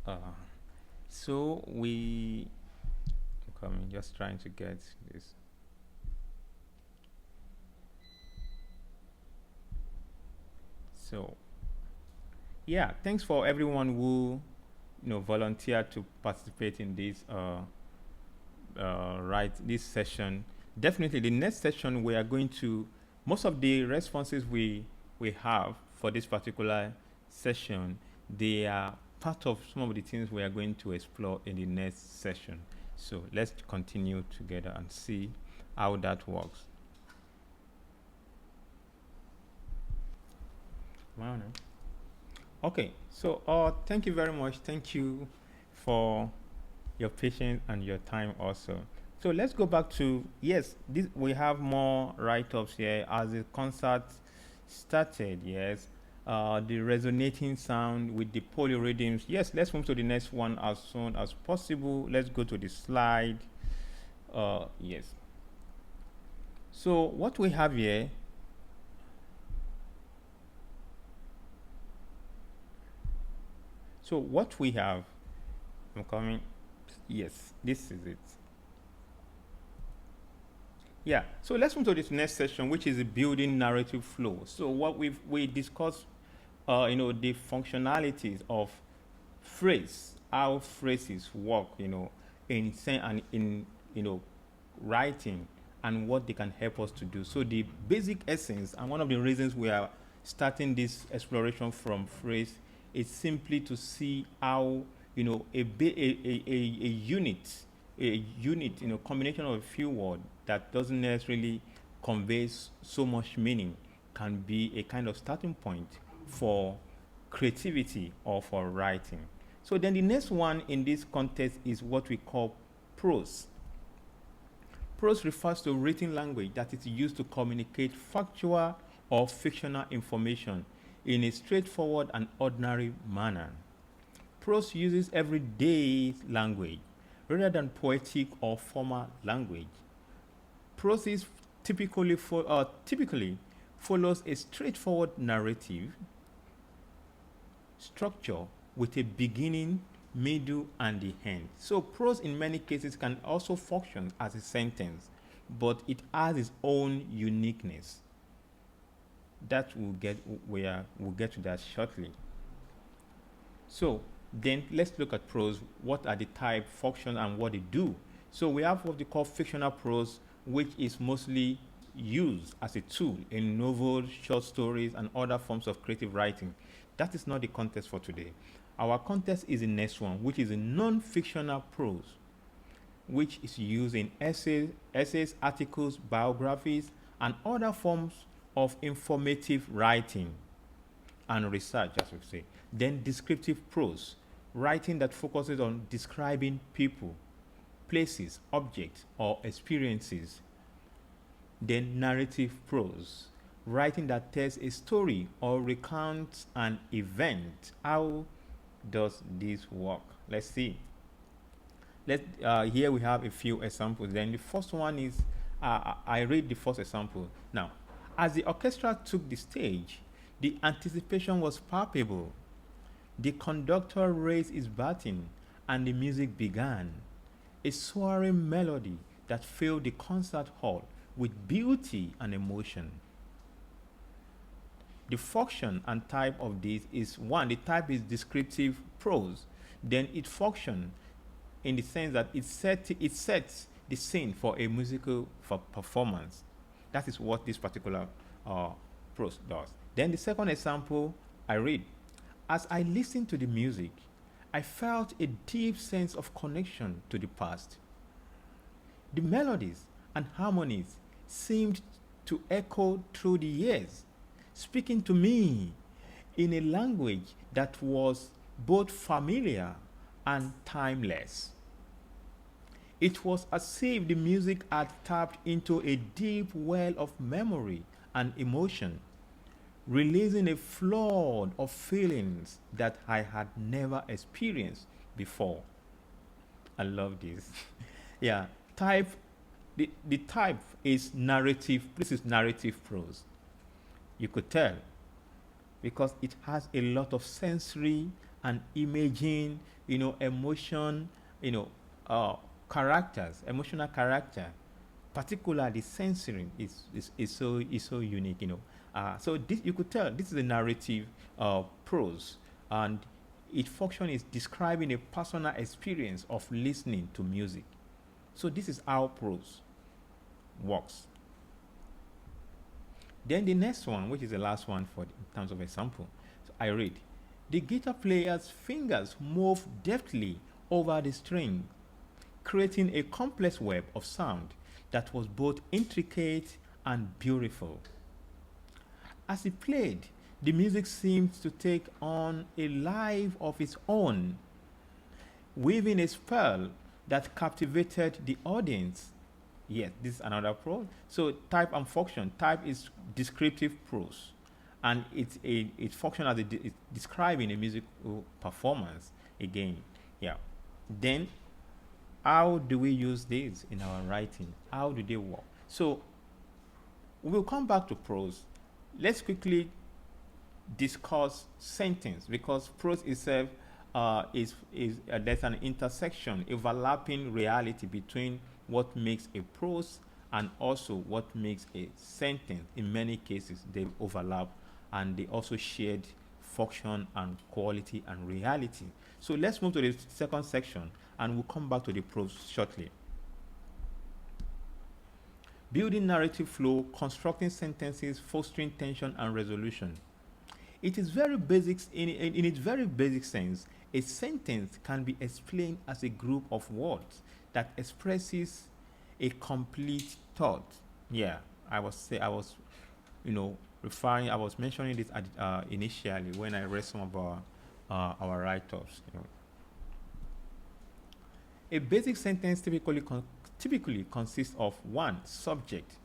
Uh, so we coming, just trying to get this. So yeah, thanks for everyone who volunteered to participate in this right this session. Definitely, the next session we are going to most of the responses we have for this particular session, they are part of some of the things we are going to explore in the next session. So let's continue together and see how that works. Wow, no? Okay, so thank you very much. Thank you for your patience and your time also. So let's go back to yes, this we have more write-ups here as the concert started. Yes, the resonating sound with the polyrhythms. Yes, let's move to the next one as soon as possible. Let's go to the slide. Yes. So what we have here. So what we have, I'm coming. Yes, this is it. Yeah. So let's move to this next section, which is the building narrative flow. So what we discussed, the functionalities of phrase, how phrases work, and in writing, and what they can help us to do. So the basic essence, and one of the reasons we are starting this exploration from phrase, is simply to see how a unit, combination of a few words that doesn't necessarily convey so much meaning can be a kind of starting point for creativity or for writing. So then the next one in this context is what we call prose. Prose refers to written language that is used to communicate factual or fictional information in a straightforward and ordinary manner. Prose uses everyday language rather than poetic or formal language. Prose typically follows a straightforward narrative structure with a beginning, middle, and the end. So prose in many cases can also function as a sentence, but it has its own uniqueness. That we'll get to that shortly. So then let's look at prose. What are the type, function, and what they do? So we have what they call fictional prose, which is mostly used as a tool in novels, short stories, and other forms of creative writing. That is not the context for today. Our context is the next one, which is a non-fictional prose, which is used in essays, articles, biographies, and other forms of informative writing and research, as we say. Then descriptive prose, writing that focuses on describing people, places, objects, or experiences. Then narrative prose, writing that tells a story or recounts an event. How does this work? Let's see. Here we have a few examples. Then the first one is, I read the first example. Now, as the orchestra took the stage, the anticipation was palpable. The conductor raised his baton, and the music began. A soaring melody that filled the concert hall with beauty and emotion. The function and type of this is one, the type is descriptive prose. Then it functions in the sense that it sets the scene for a musical performance. That is what this particular prose does. Then the second example, I read, as I listened to the music, I felt a deep sense of connection to the past. The melodies and harmonies seemed to echo through the years, speaking to me in a language that was both familiar and timeless. It was as if the music had tapped into a deep well of memory and emotion, releasing a flood of feelings that I had never experienced before. I love this. Yeah, type. the type is narrative. This is narrative prose. You could tell because it has a lot of sensory and imaging, emotion, characters, emotional character, particularly sensory is so unique. So this you could tell this is a narrative prose, and its function is describing a personal experience of listening to music. So this is how prose works. Then the next one, which is the last one in terms of example, so I read, the guitar player's fingers move deftly over the string, creating a complex web of sound that was both intricate and beautiful. As he played, the music seemed to take on a life of its own, weaving a spell that captivated the audience. Yes, this is another prose. So type and function. Type is descriptive prose, and it function as it's describing a musical performance again. Yeah. Then, how do we use these in our writing? How do they work? So we'll come back to prose. Let's quickly discuss sentence because prose itself is there's an intersection, overlapping reality between what makes a prose and also what makes a sentence. In many cases, they overlap and they also shared function and quality and reality. So let's move to the second section and we'll come back to the prose shortly. Building narrative flow, constructing sentences, fostering tension and resolution. It is very basic in its very basic sense. A sentence can be explained as a group of words that expresses a complete thought. Yeah, I was mentioning this initially when I read some of our write-ups. A basic sentence typically consists of one subject.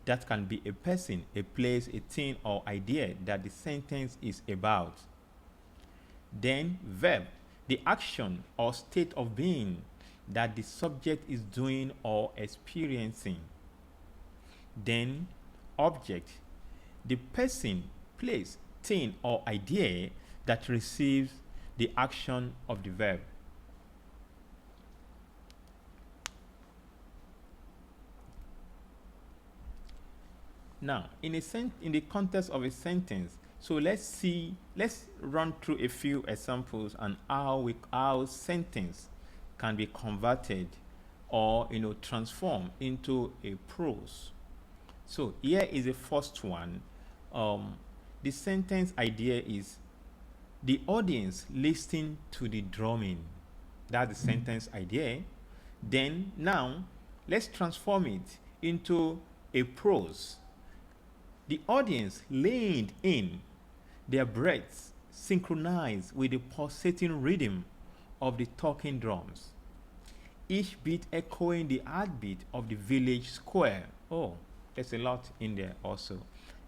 That can be a person, a place, a thing, or idea that the sentence is about. Then verb, the action or state of being that the subject is doing or experiencing. Then object, the person, place, thing, or idea that receives the action of the verb. Now, in the context of a sentence, so let's run through a few examples on how sentence can be converted or transformed into a prose. So here is the first one. The sentence idea is the audience listening to the drumming. That's the sentence idea. Then now let's transform it into a prose. The audience leaned in, their breaths synchronized with the pulsating rhythm of the talking drums, each beat echoing the heartbeat of the village square. Oh, there's a lot in there also.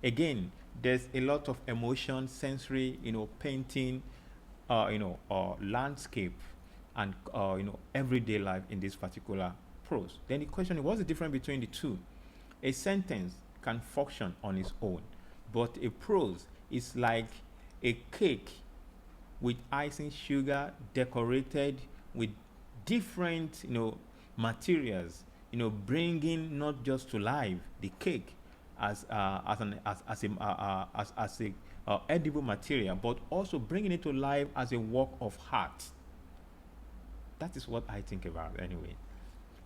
Again, there's a lot of emotion, sensory, painting, landscape, and everyday life in this particular prose. Then the question is, what's the difference between the two? A sentence can function on its own, but a prose is like a cake with icing sugar decorated with different materials, bringing not just to life the cake as a edible material, but also bringing it to life as a work of art. That is what I think about anyway.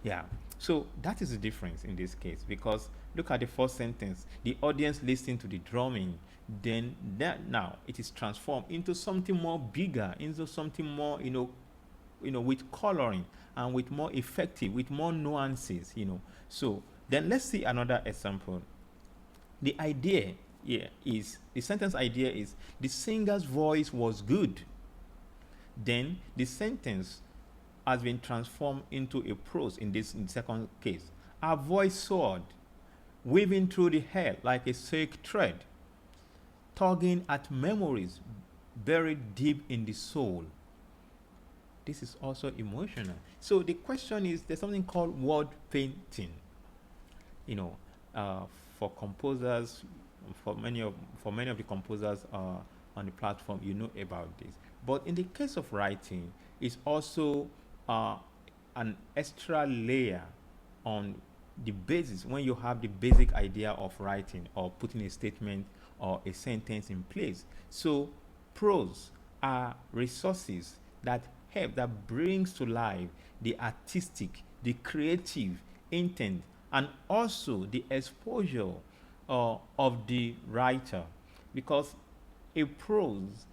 Yeah. So that is the difference in this case, because look at the first sentence. The audience listening to the drumming. Then that now it is transformed into something more bigger, into something more, with coloring and with more effective, with more nuances, So then let's see another example. The idea here is, the sentence idea is, the singer's voice was good. Then the sentence has been transformed into a prose in the second case. Her voice soared, weaving through the hair like a silk thread, tugging at memories buried deep in the soul. This is also emotional. So the question is, there's something called word painting. you know, uh, for composers, for many of the composers on the platform, you know about this. But in the case of writing, it's also uh, an extra layer on the basis when you have the basic idea of writing or putting a statement or a sentence in place. So prose are resources that help, that brings to life the artistic, the creative intent, and also the exposure of the writer, because a prose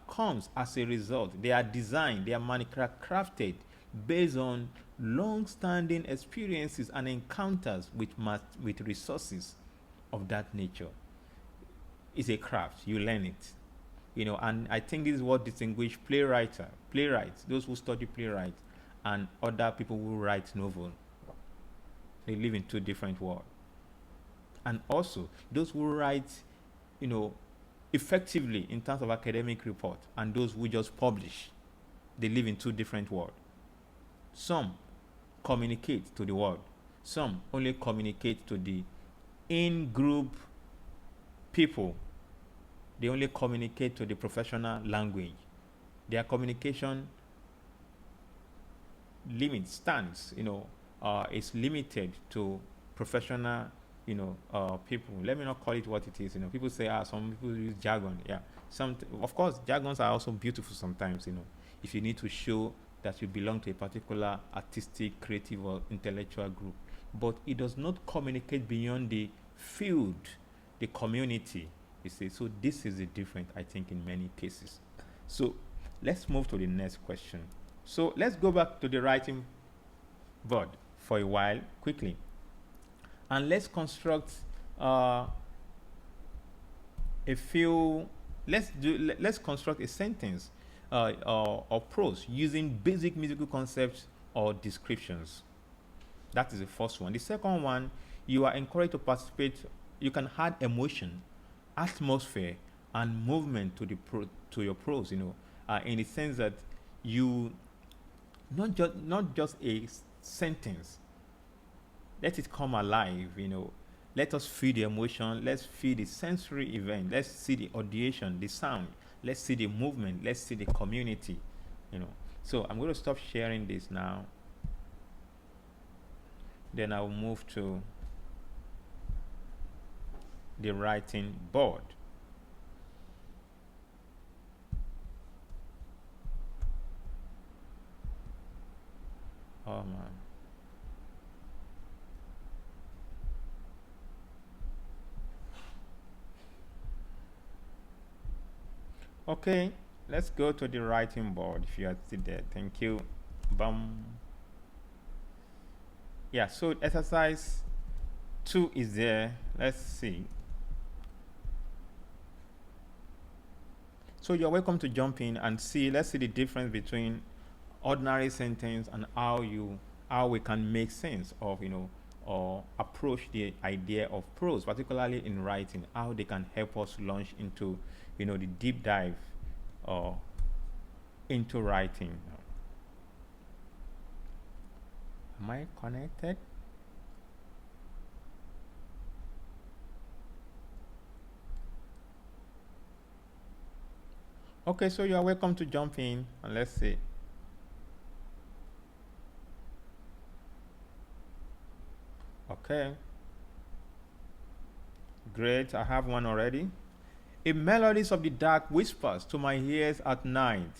comes as a result. They are designed, they are crafted based on long-standing experiences and encounters with resources of that nature. It's a craft. You learn it, and I think this is what distinguishes playwrights, those who study playwright, and other people who write novel. They live in two different worlds. And also those who write, you know, effectively in terms of academic report, and those who just publish, they live in two different worlds. Some communicate to the world. Some only communicate to the in-group people. They only communicate to the professional language. Their communication limit stands, is limited to professional, people. Let me not call it what it is. People say, some people use jargon. Yeah, of course, jargons are also beautiful sometimes. If you need to show that you belong to a particular artistic, creative, or intellectual group, but it does not communicate beyond the field, the community. You see, so this is the difference, I think, in many cases. So let's move to the next question. So let's go back to the writing board for a while quickly, and let's construct a few. Let's construct a sentence or prose using basic musical concepts or descriptions. That is the first one. The second one, you are encouraged to participate. You can add emotion, atmosphere, and movement to your prose. In the sense that you not just a sentence. Let it come alive. Let us feel the emotion. Let's feel the sensory event. Let's see the audition, the sound. Let's see the movement. Let's see the community. So I'm going to stop sharing this now. Then I'll move to the writing board. Oh man. Okay, let's go to the writing board if you are still there. Thank you. Bum. Yeah, so exercise 2 is there. Let's see. So you're welcome to jump in and see. Let's see the difference between ordinary sentence and how we can make sense of, or approach the idea of prose, particularly in writing, how they can help us launch into, the deep dive into writing. Am I connected? Okay, so you are welcome to jump in and let's see. Okay. Great, I have one already. A melodies of the dark whispers to my ears at night.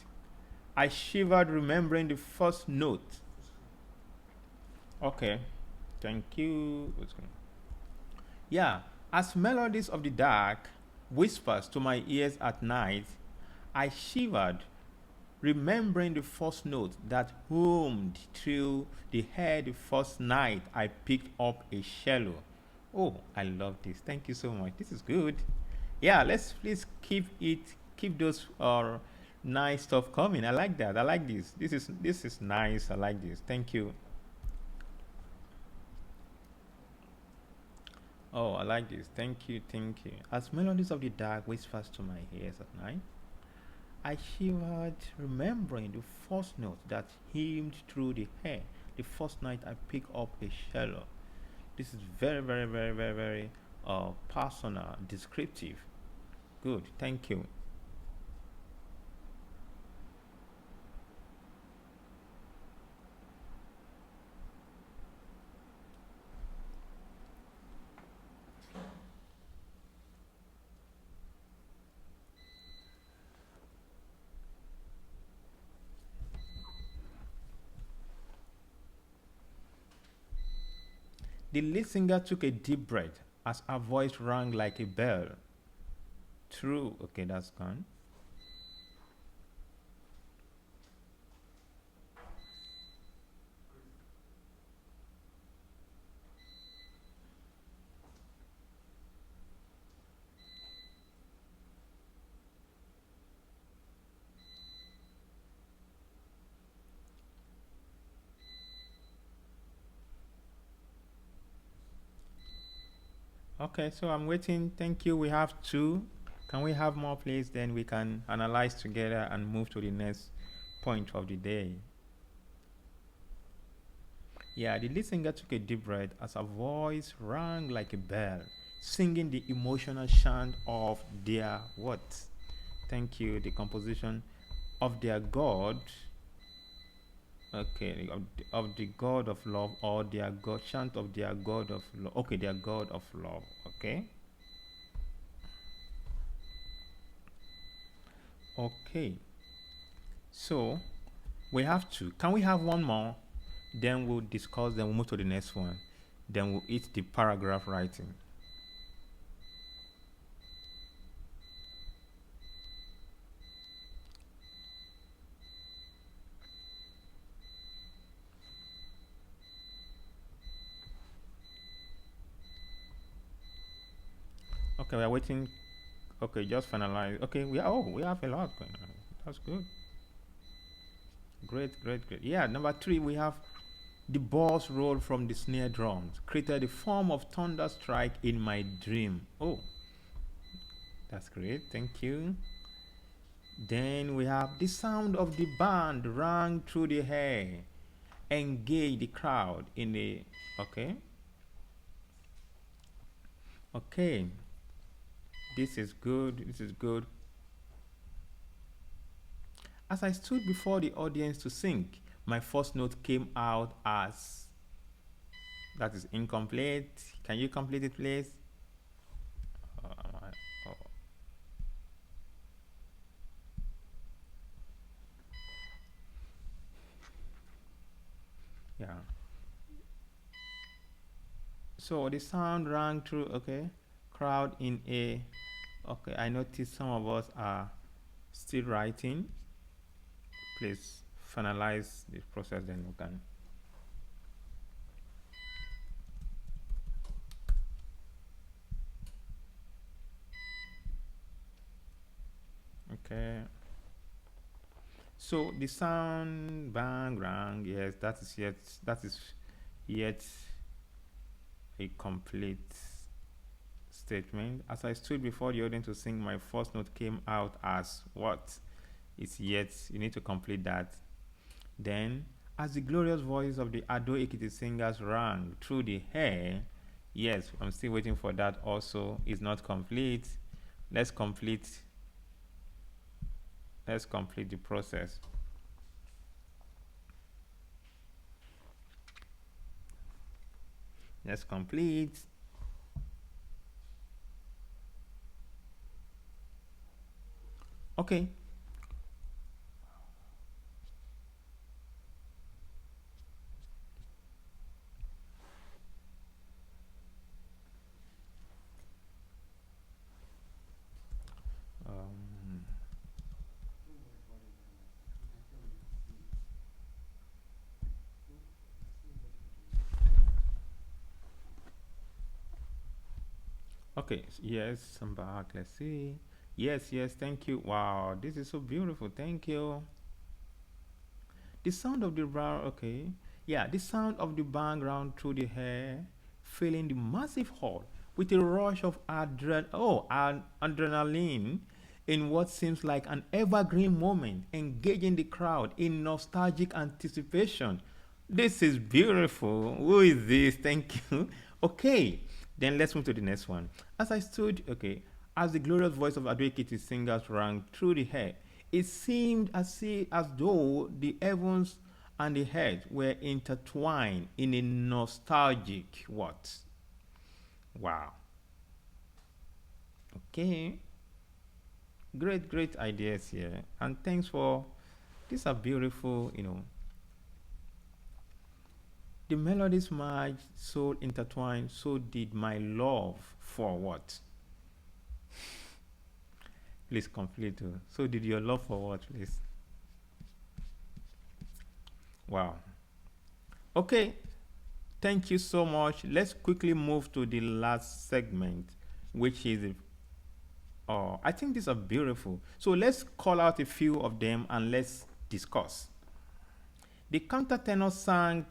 I shivered remembering the first note. Okay, thank you. Yeah, as melodies of the dark whispers to my ears at night, I shivered remembering the first note that hummed through the air the first night I picked up a cello. Oh, I love this. Thank you so much. This is good. Yeah, let's please keep those nice stuff coming. I like that. I like this. This is nice. I like this. Thank you. Oh, I like this. Thank you. Thank you. As melodies of the dark whispers to my ears at night, I shivered, remembering the first note that hummed through the air the first night I picked up a cello. This is very, very, very, very, very personal, descriptive. Good. Thank you. The lead singer took a deep breath as her voice rang like a bell. True. Okay, that's gone. Okay, so I'm waiting. Thank you. We have two. Can we have more, please? Then we can analyze together and move to the next point of the day. Yeah, the lead singer took a deep breath as her voice rang like a bell, singing the emotional chant of their what? Thank you. The composition of their God. Okay, of the God of love, or their God chant of their God of love. Okay, their God of love. Okay. Okay. So we have two. Can we have one more? Then we'll discuss. Then we'll move to the next one. Then we'll hit the paragraph writing. Okay, we're waiting. Okay, just finalize. Okay, we have a lot going on. That's good. Great, great, great. Yeah, number 3, we have the balls roll from the snare drums, created a form of thunder strike in my dream. Oh, that's great. Thank you. Then we have the sound of the band rang through the air, engage the crowd in the. Okay. Okay. This is good. This is good. As I stood before the audience to sing, my first note came out as. That is incomplete. Can you complete it, please? Yeah. So the sound rang through. Okay. Crowd in a. Okay. I noticed some of us are still writing. Please finalize this process, then we can. Okay. So the sound bang rang, yes, that is yet a complete statement. As I stood before the audience to sing, my first note came out as what? It's yet, you need to complete that. Then, as the glorious voice of the Ado Ekiti singers rang through the air, yes, I'm still waiting for that also. It's not complete. Let's complete the process. Let's complete. Okay. Okay, yes, I'm back. Let's see. Yes, thank you. Wow, this is so beautiful. Thank you. The sound of the round, okay. Yeah, the sound of the bang round through the air, filling the massive hall with a rush of adrenaline in what seems like an evergreen moment, engaging the crowd in nostalgic anticipation. This is beautiful. Who is this? Thank you. Okay, then let's move to the next one. As I stood, okay, as the glorious voice of Adwekiti singers rang through the air, it seemed as though the heavens and the earth were intertwined in a nostalgic what? Wow. Okay. Great, great ideas here. And thanks for these are beautiful, The melodies merged, soul intertwined, so did my love for what? Please complete. So did your love for what, please? Wow. Okay. Thank you so much. Let's quickly move to the last segment, which is, I think these are beautiful. So let's call out a few of them and let's discuss. The countertenor sang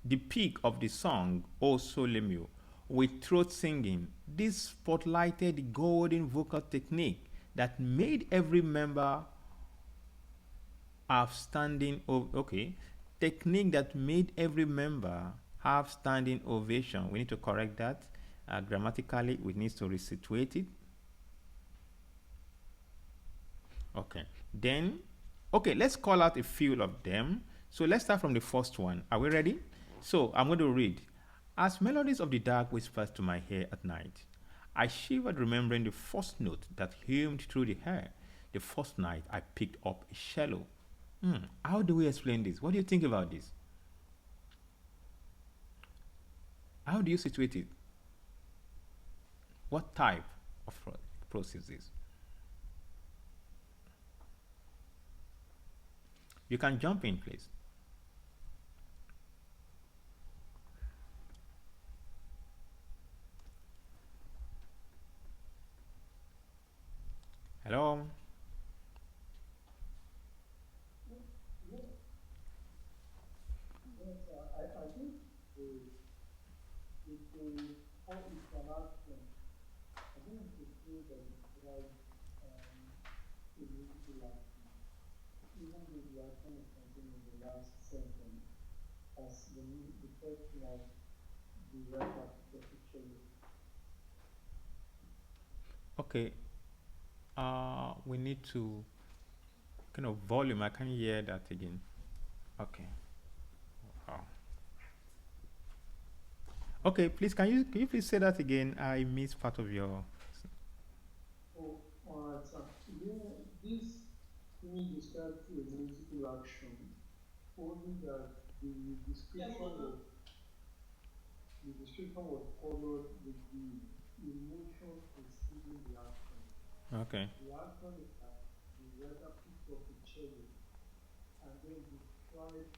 the peak of the song, O Sole Mio, with throat singing. This spotlighted the golden vocal technique that made every member have standing technique that made every member have standing ovation. We need to correct that. Grammatically, we need to resituate it. Okay. Then, let's call out a few of them. So let's start from the first one. Are we ready? So I'm going to read. As melodies of the dark whispered to my ear at night, I shivered remembering the first note that hummed through the air. The first night I picked up a cello. How do we explain this? What do you think about this? How do you situate it? What type of prose is this? You can jump in, please. Hello? Yes, I think it's an action. I think it's a tool that describes a musical action. Even though the action is contained in the last sentence, as the person has the writer the picture. Okay. We need to kind of volume. I can't hear that again. Okay. Wow. Okay, please can you please say that again? I missed part of your. Oh, alright, sir. Yeah, this image describes a musical action, only that the description was colored with the emotion preceding the action. Okay. The action is that the writer picked up a cello and then described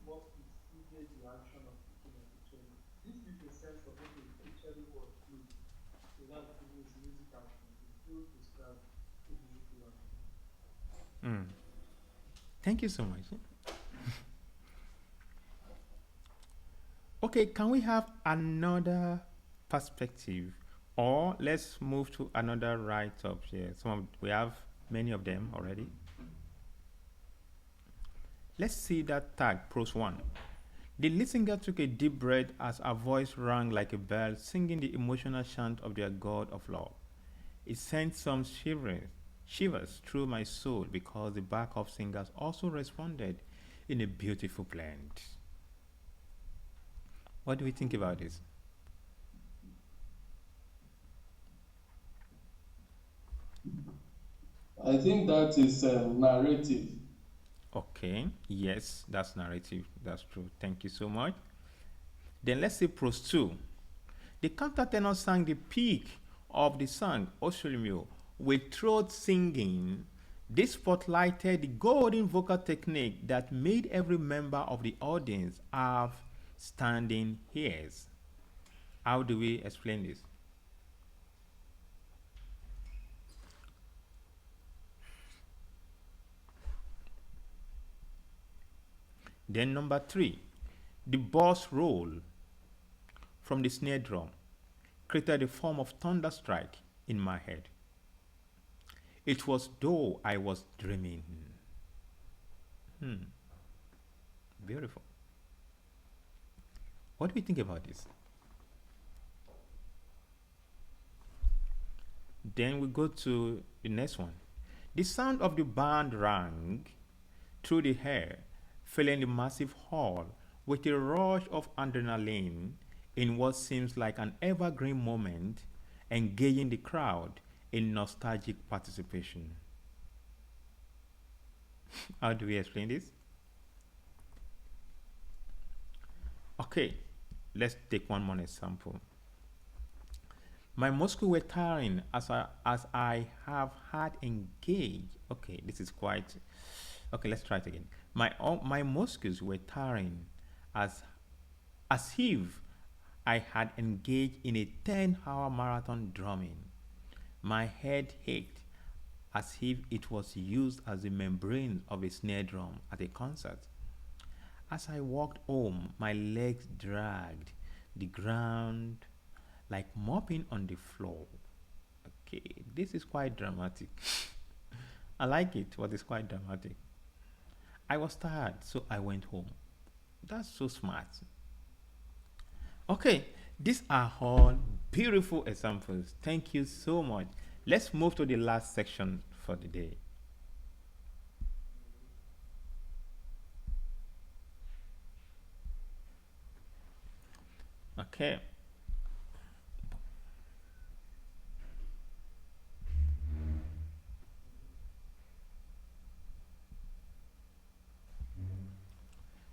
what preceded the action of picking up the cello. This gives a sense of what the cello was played. So that's the music action. It still describes the musical action. Thank you so much. Okay, can we have another perspective, or let's move to another write-up here? We have many of them already. Let's see that tag, prose 1. The listener took a deep breath as her voice rang like a bell, singing the emotional chant of their God of love. It sent some shivers through my soul because the backup singers also responded in a beautiful blend. What do we think about this? I think that is narrative. Okay, yes, that's narrative. That's true. Thank you so much. Then let's see prose 2. The countertenor sang the peak of the song, Osolomio, with throat singing. This spotlighted the golden vocal technique that made every member of the audience have standing ears. How do we explain this? Then number 3, the bass roll from the snare drum created a form of thunder strike in my head. It was though I was dreaming. Beautiful. What do we think about this? Then we go to the next one. The sound of the band rang through the air, filling the massive hall with a rush of adrenaline in what seems like an evergreen moment, engaging the crowd in nostalgic participation. How do we explain this? Okay, let's take one more example. My muscles were tiring as I have had engaged. Okay, this is quite. Okay, let's try it again. My muscles were tiring as as if I had engaged in a 10-hour marathon drumming. My head ached as if it was used as the membrane of a snare drum at a concert. As I walked home, my legs dragged the ground like mopping on the floor. Okay, this is quite dramatic. I like it, but it's quite dramatic. I was tired, so I went home. That's so smart. Okay, these are all beautiful examples. Thank you so much. Let's move to the last section for the day. Okay.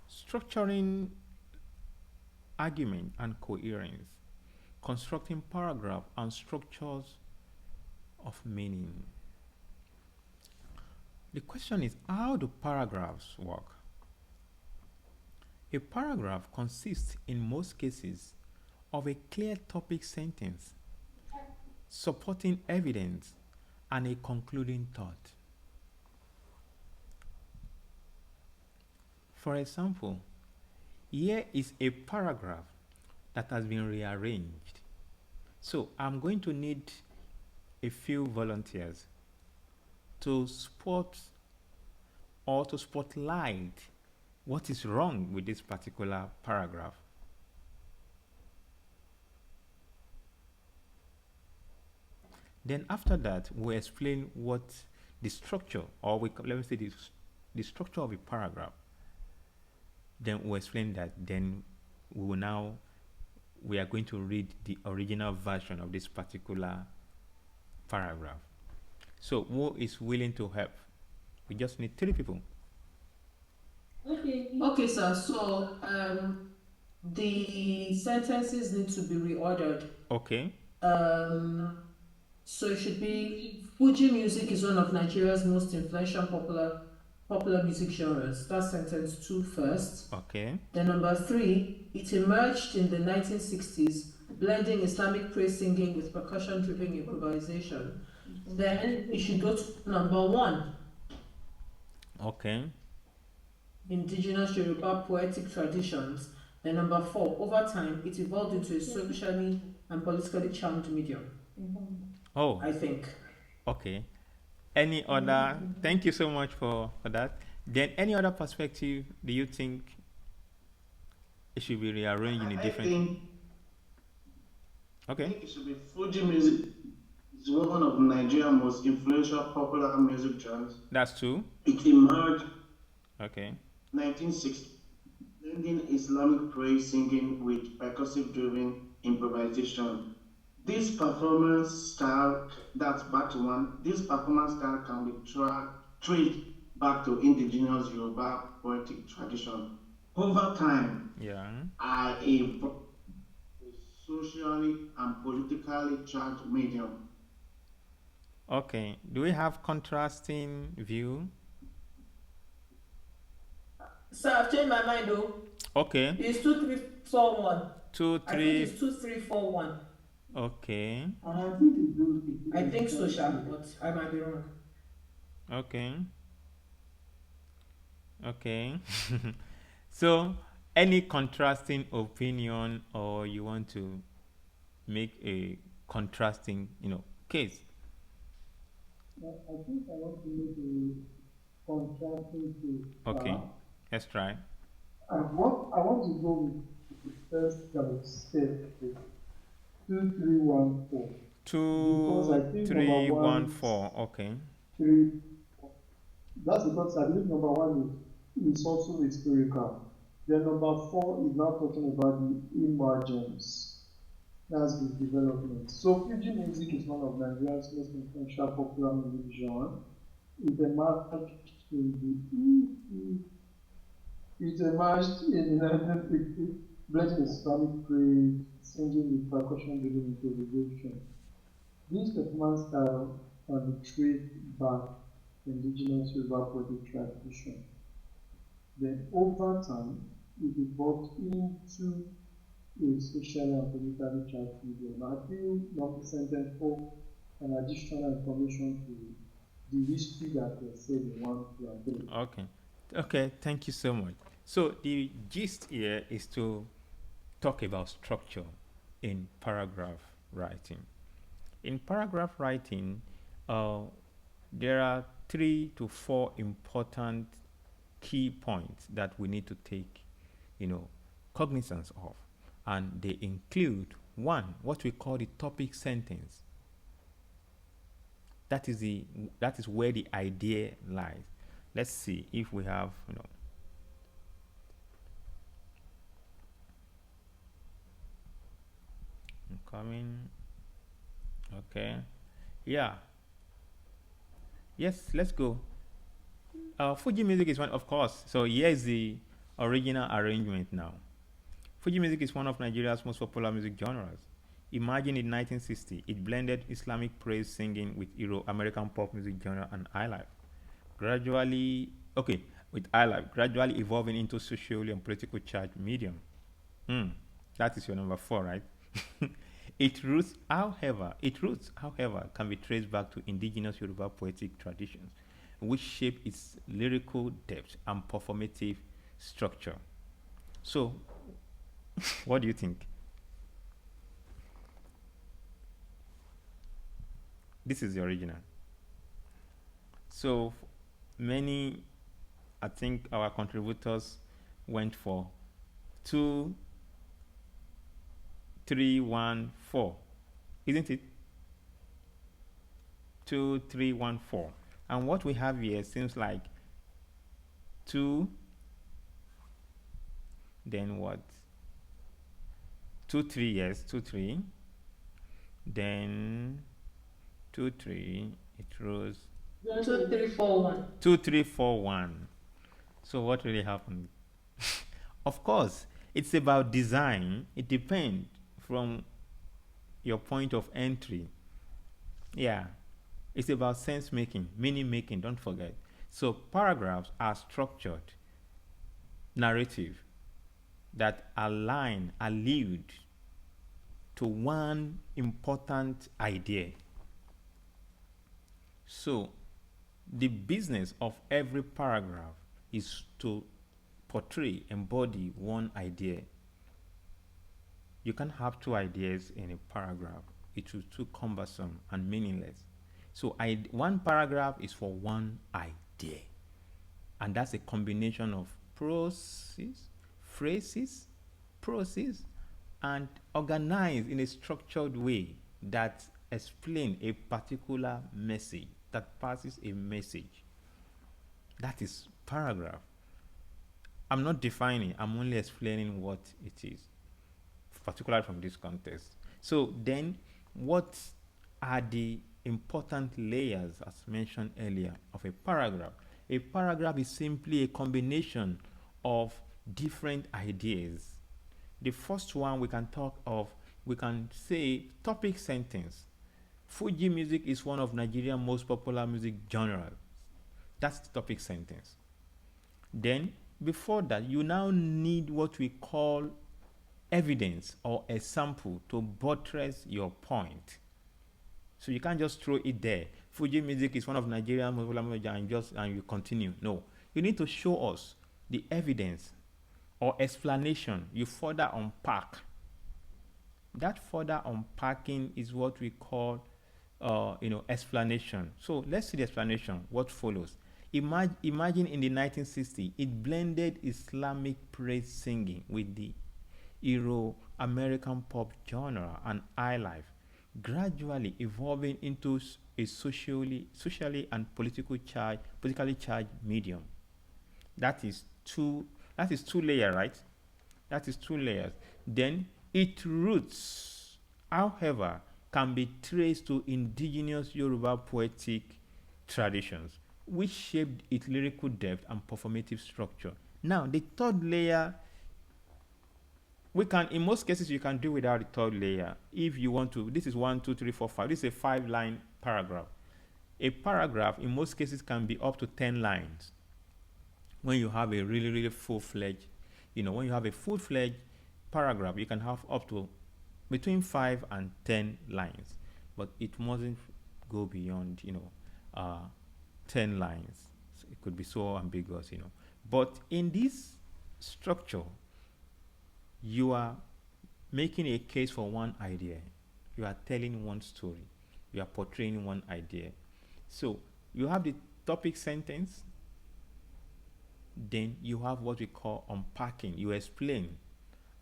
Structuring argument and coherence, constructing paragraph and structures of meaning. The question is, how do paragraphs work? A paragraph consists in most cases of a clear topic sentence, supporting evidence, and a concluding thought. For example, here is a paragraph that has been rearranged. So I'm going to need a few volunteers to spot or to spotlight what is wrong with this particular paragraph. Then after that, we'll explain what the structure, or let me say the structure of a paragraph. Then we'll explain that. Then we are going to read the original version of this particular paragraph. So who is willing to help? We just need 3 people. Okay, sir. So the sentences need to be reordered. Okay. So it should be Fuji music is one of Nigeria's most influential popular music genres. That's sentence 2 first. Okay. Then number 3, it emerged in the 1960s, blending Islamic praise singing with percussion-driven improvisation. Then it should go to number 1, Okay. indigenous Yoruba poetic traditions. Then number 4, over time, it evolved into a socially and politically charmed medium, Oh, I think. okay. Any other? Thank you so much for that. Then any other perspective do you think it should be rearranged in a I different? think Okay. it should be Fuji music is one of Nigeria's most influential popular music genres. That's 2. It emerged Okay. 1960, blending Islamic praise singing with percussive-driven improvisation. This performance style, that's back to 1, this performance style can be traced back to indigenous Yoruba poetic tradition. Over time, Yeah. I evolved a socially and politically charged medium. Okay. Do we have contrasting view? Sir, I've changed my mind though. Okay. It's 2, 3, 4, 1. 2, I think 3. it's 2, 3, 4, 1. Okay. I think so, Sha, but I might be wrong. Okay. Okay. So, any contrasting opinion, or you want to make a contrasting, case? I think I want to make a contrasting case. Okay. Let's try. I want to go with the first that was said, 2314. Because I Two, think number three, one, one, four. Okay. three, that's because I believe number one is also historical. Then number four is now talking about the emergence. That's the development. So Fuji music is one of Nigeria's most influential popular music genre. It emerged in the 1950s, blending Islamic praise, singing with percussion during improvisation. This performance style can be traced back to indigenous Yoruba poetic tradition. Then over time, it evolved into a socially and politically charged medium. I feel not presented for an additional information to the history that was said in 1, 2, and 3. Okay. Okay. Thank you so much. So the gist here is to talk about structure in paragraph writing. In paragraph writing, uh, there are 3 to 4 important key points that we need to take, cognizance of, and they include one, what we call the topic sentence. That is where the idea lies. Let's see if we have, I'm coming. Okay. Yeah. Yes. Let's go. Fuji music is one, of course. So here's the original arrangement now. Fuji music is one of Nigeria's most popular music genres. Imagined in 1960, it blended Islamic praise singing with Euro-American pop music genre and highlife. Gradually, okay, with highlife, gradually evolving into socially and political charged medium. That is your number 4, right? Its roots, however, can be traced back to indigenous Yoruba poetic traditions, which shape its lyrical depth and performative structure. So, what do you think? This is the original. So, many, I think our contributors went for 2, 3, 1, 4, isn't it? 2, 3, 1, 4. And what we have here seems like 2, then what? 2, 3, yes, 2, 3. Then 2, 3, it rose 2, 3, 4, 1. 2, 3, 4, 1. So what really happened? Of course, it's about design. It depends from your point of entry. Yeah. It's about sense making, meaning making, don't forget. So paragraphs are structured narrative that allude to one important idea. So the business of every paragraph is to embody one idea. You can't have 2 ideas in a paragraph. It will be too cumbersome and meaningless. So one paragraph is for one idea. And that's a combination of phrases, and organized in a structured way that explain a particular message, that passes a message. That is paragraph. I'm not defining, I'm only explaining what it is, particularly from this context. So then, what are the important layers, as mentioned earlier, of a paragraph? A paragraph is simply a combination of different ideas. The first one we can say topic sentence. Fuji music is one of Nigeria's most popular music genres. That's the topic sentence. Then, before that, you now need what we call evidence or a sample to buttress your point. So you can't just throw it there. Fuji music is one of Nigeria's most popular music genres and you continue. No. You need to show us the evidence or explanation. You further unpack. That further unpacking is what we call explanation. So let's see the explanation. What follows? Imagine in the 1960s, it blended Islamic praise singing with the Euro-American pop genre and highlife, gradually evolving into a socially and politically charged medium. That is two. That is two layers, right? That is two layers. Then its roots, however, can be traced to indigenous Yoruba poetic traditions, which shaped its lyrical depth and performative structure. Now, the third layer, we can, in most cases, you can do without the third layer if you want to. This is 1, 2, 3, 4, 5. This is a 5-line paragraph. A paragraph, in most cases, can be up to 10 lines when you have a really, really full-fledged, when you have a full-fledged paragraph, you can have up to between 5 and 10 lines, but it mustn't go beyond, 10 lines. So it could be so ambiguous, But in this structure, you are making a case for one idea. You are telling one story. You are portraying one idea. So you have the topic sentence. Then you have what we call unpacking. You explain.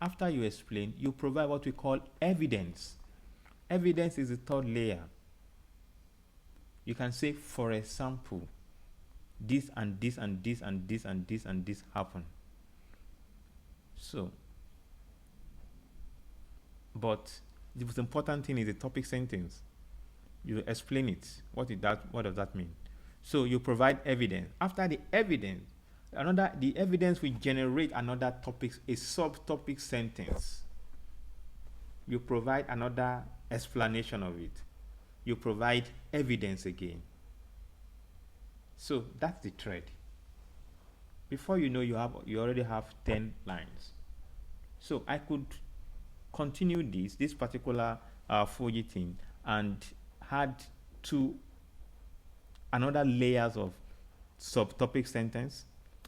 After you explain, you provide what we call evidence. Evidence is the third layer. You can say, for example, this and this and this and this and this and this happened. So, but the most important thing is the topic sentence. You explain it. What does that mean? So you provide evidence. After the evidence, the evidence will generate another topic, a subtopic sentence. You provide another explanation of it. You provide evidence again. So that's the thread. Before you know, you already have 10 lines. So I could continue this particular Fuji thing and add another layers of subtopic sentence,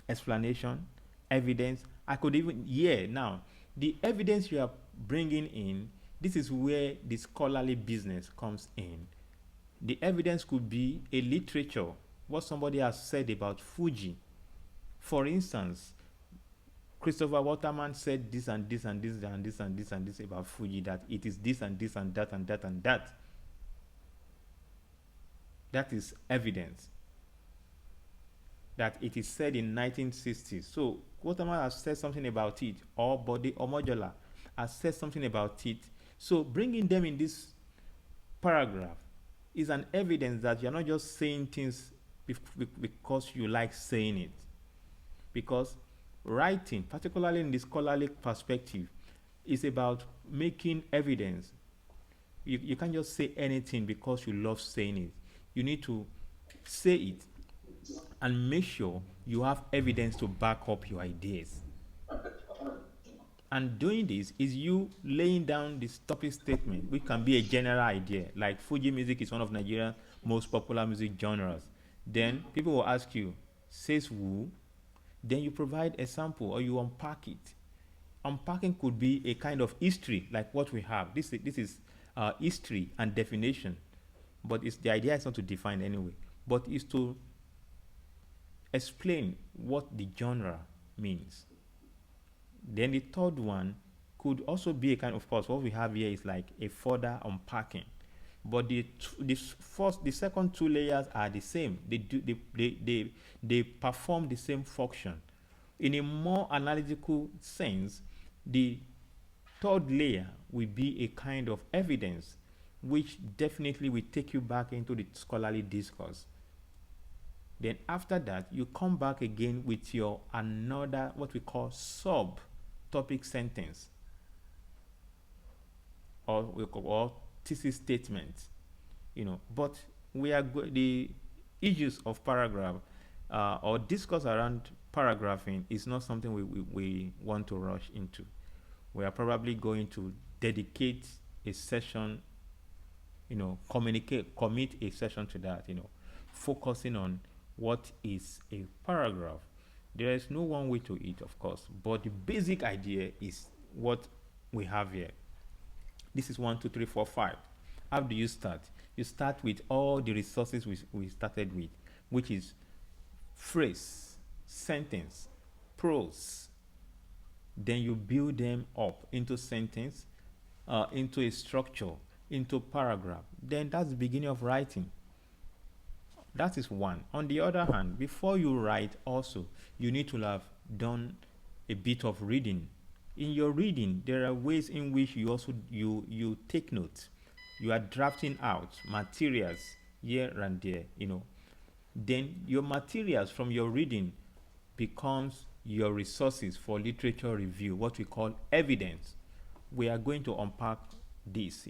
explanation, evidence. I could even, now, the evidence you are bringing in, this is where the scholarly business comes in. The evidence could be a literature, what somebody has said about Fuji. For instance, Christopher Waterman said this and this and this and this and this and this about Fuji, that it is this and this and that and that and that. That is evidence. That it is said in 1960s. So Waterman has said something about it, or Bode or Mojola has said something about it. So bringing them in this paragraph is an evidence that you're not just saying things because you like saying it. Because writing, particularly in the scholarly perspective, is about making evidence. You can't just say anything because you love saying it. You need to say it and make sure you have evidence to back up your ideas. And doing this is you laying down this topic statement, which can be a general idea, like Fuji music is one of Nigeria's most popular music genres. Then people will ask you, says who? Then you provide a sample or you unpack it. Unpacking could be a kind of history, like what we have. This is history and definition, but the idea is not to define anyway, but is to explain what the genre means. Then the third one could also be a kind of course. What we have here is like a further unpacking, but the second two layers are the same. They perform the same function. In a more analytical sense, the third layer will be a kind of evidence, which definitely will take you back into the scholarly discourse. Then after that, you come back again with your another what we call sub-topic sentence or thesis statement, But we are the issues of paragraph or discourse around paragraphing is not something we want to rush into. We are probably going to dedicate a session, commit a session to that, focusing on what is a paragraph. There is no one way to it, of course, but the basic idea is what we have here. This is 1, 2, 3, 4, 5. How do you start? You start with all the resources we started with, which is phrase, sentence, prose. Then you build them up into sentence, into a structure, into paragraph, then that's the beginning of writing. That is one. On the other hand, before you write also, you need to have done a bit of reading. In your reading, there are ways in which you take notes. You are drafting out materials here and there, Then your materials from your reading becomes your resources for literature review, what we call evidence. We are going to unpack this,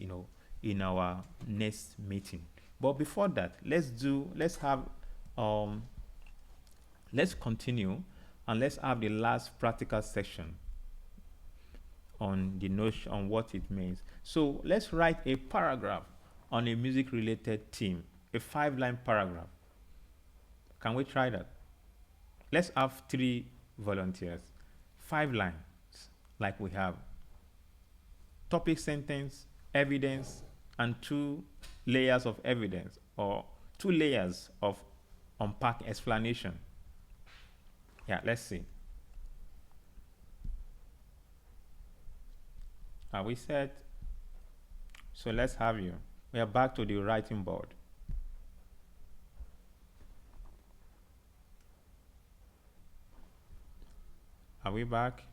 in our next meeting. But before that, let's continue and let's have the last practical section on the notion on what it means. So let's write a paragraph on a music related theme, a 5-line paragraph. Can we try that? Let's have 3 volunteers. 5 lines, like we have topic sentence, evidence, and 2 layers of evidence, or 2 layers of unpack explanation. Yeah, let's see. Are we set? So let's have you. We are back to the writing board. Are we back?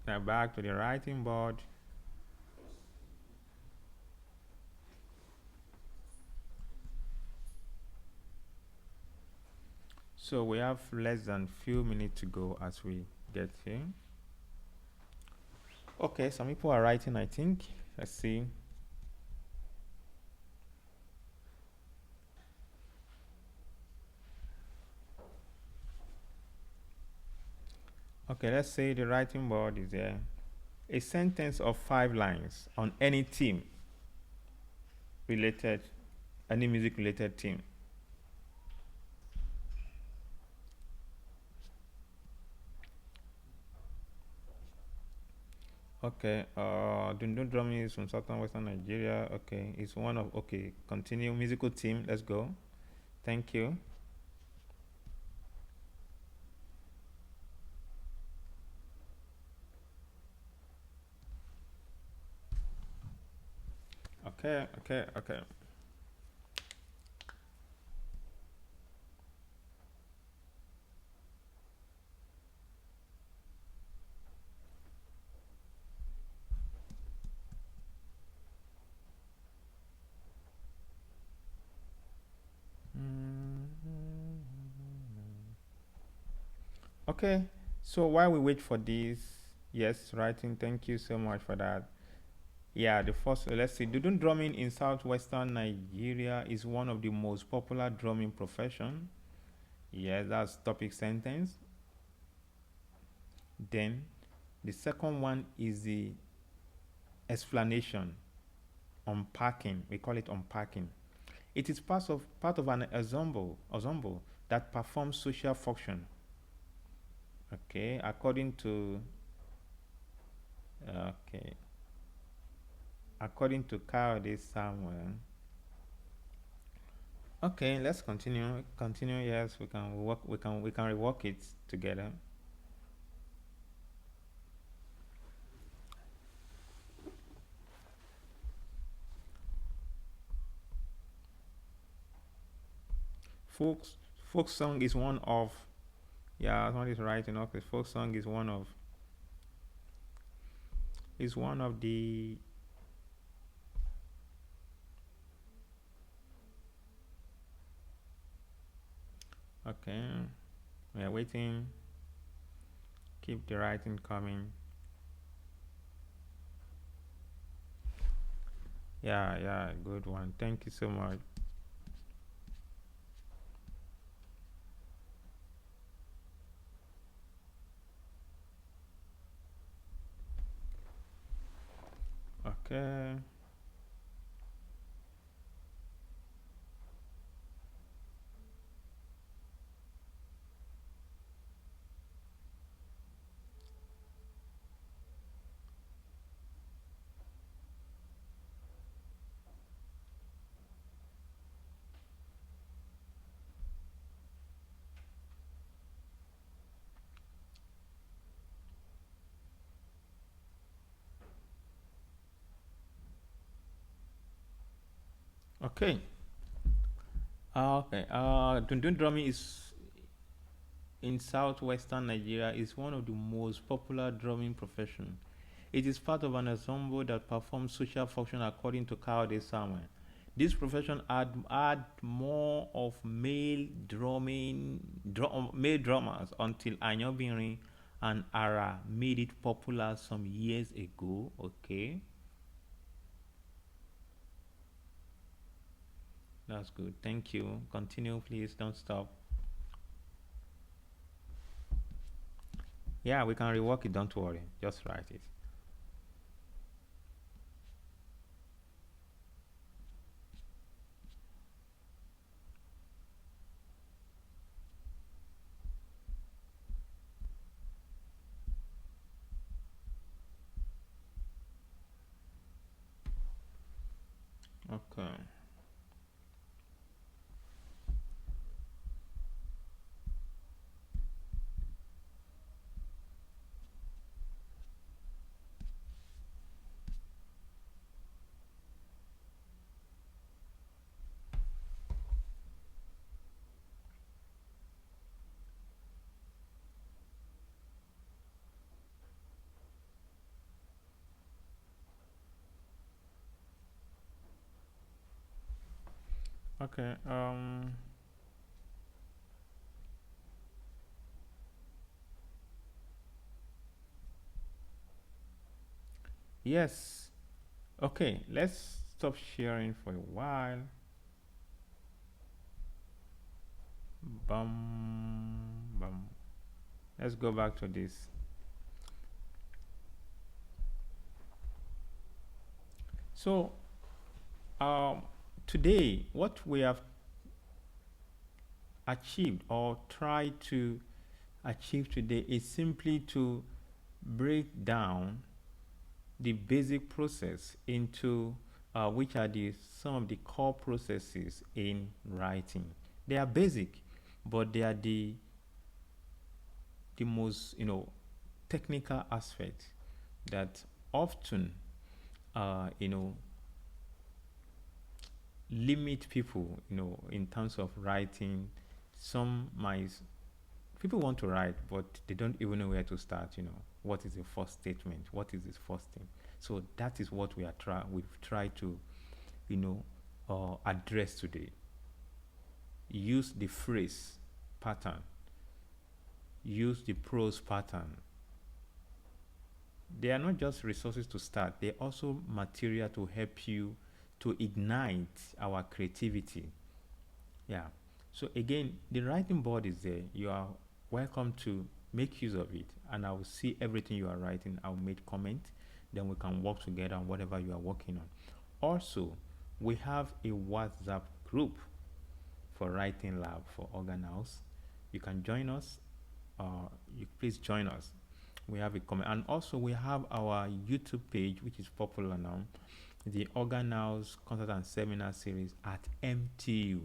Now back to the writing board. So we have less than few minutes to go as we get here. Okay, some people are writing, I think. Let's see. Okay, let's say the writing board is there. A sentence of 5 lines on any theme related, any music related theme. Okay, Dundun drumming is from southern western Nigeria. Okay, it's one of, okay, continue musical theme. Let's go. Thank you. Okay. Okay, so while we wait for this, yes, writing, thank you so much for that. Yeah, the first, let's see, dudun drumming in southwestern Nigeria is one of the most popular drumming profession. Yes, that's topic sentence. Then the second one is the explanation, unpacking. We call it unpacking. It is part of an ensemble that performs social function. Okay, according to Kayode Samuel. Okay, let's continue. Yes, we can rework it together. Folk song is one of, yeah, someone is writing. Okay, folk song is one of the okay, we are waiting. Keep the writing coming. Yeah, good one. Thank you so much. Okay. Okay. Okay. Dundun drumming is in southwestern Nigeria is one of the most popular drumming profession. It is part of an ensemble that performs social function according to Kawade Samuel. This profession had more of male drummers until Anyobinrin and Ara made it popular some years ago. Okay, that's good. Thank you. Continue, please. Don't stop. Yeah, we can rework it. Don't worry. Just write it. Okay. Okay. Yes. Okay. Let's stop sharing for a while. Bum bum. Let's go back to this. So, um, today, what we have achieved or tried to achieve today is simply to break down the basic process into which are the some of the core processes in writing. They are basic, but they are the most technical aspect that often you know limit people in terms of writing. Some might people want to write but they don't even know where to start. What is the first statement, what is this first thing? So that is what we've tried to address today. Use the phrase pattern, use the prose pattern. They are not just resources to start, they're also material to help you to ignite our creativity. Yeah. So again, the writing board is there. You are welcome to make use of it, and I will see everything you are writing. I'll make comment, then we can work together on whatever you are working on. Also, we have a WhatsApp group for writing lab for organelles. You can join us. You please join us. We have a comment, and also we have our YouTube page, which is popular now, the Organelles Concert and Seminar Series at MTU.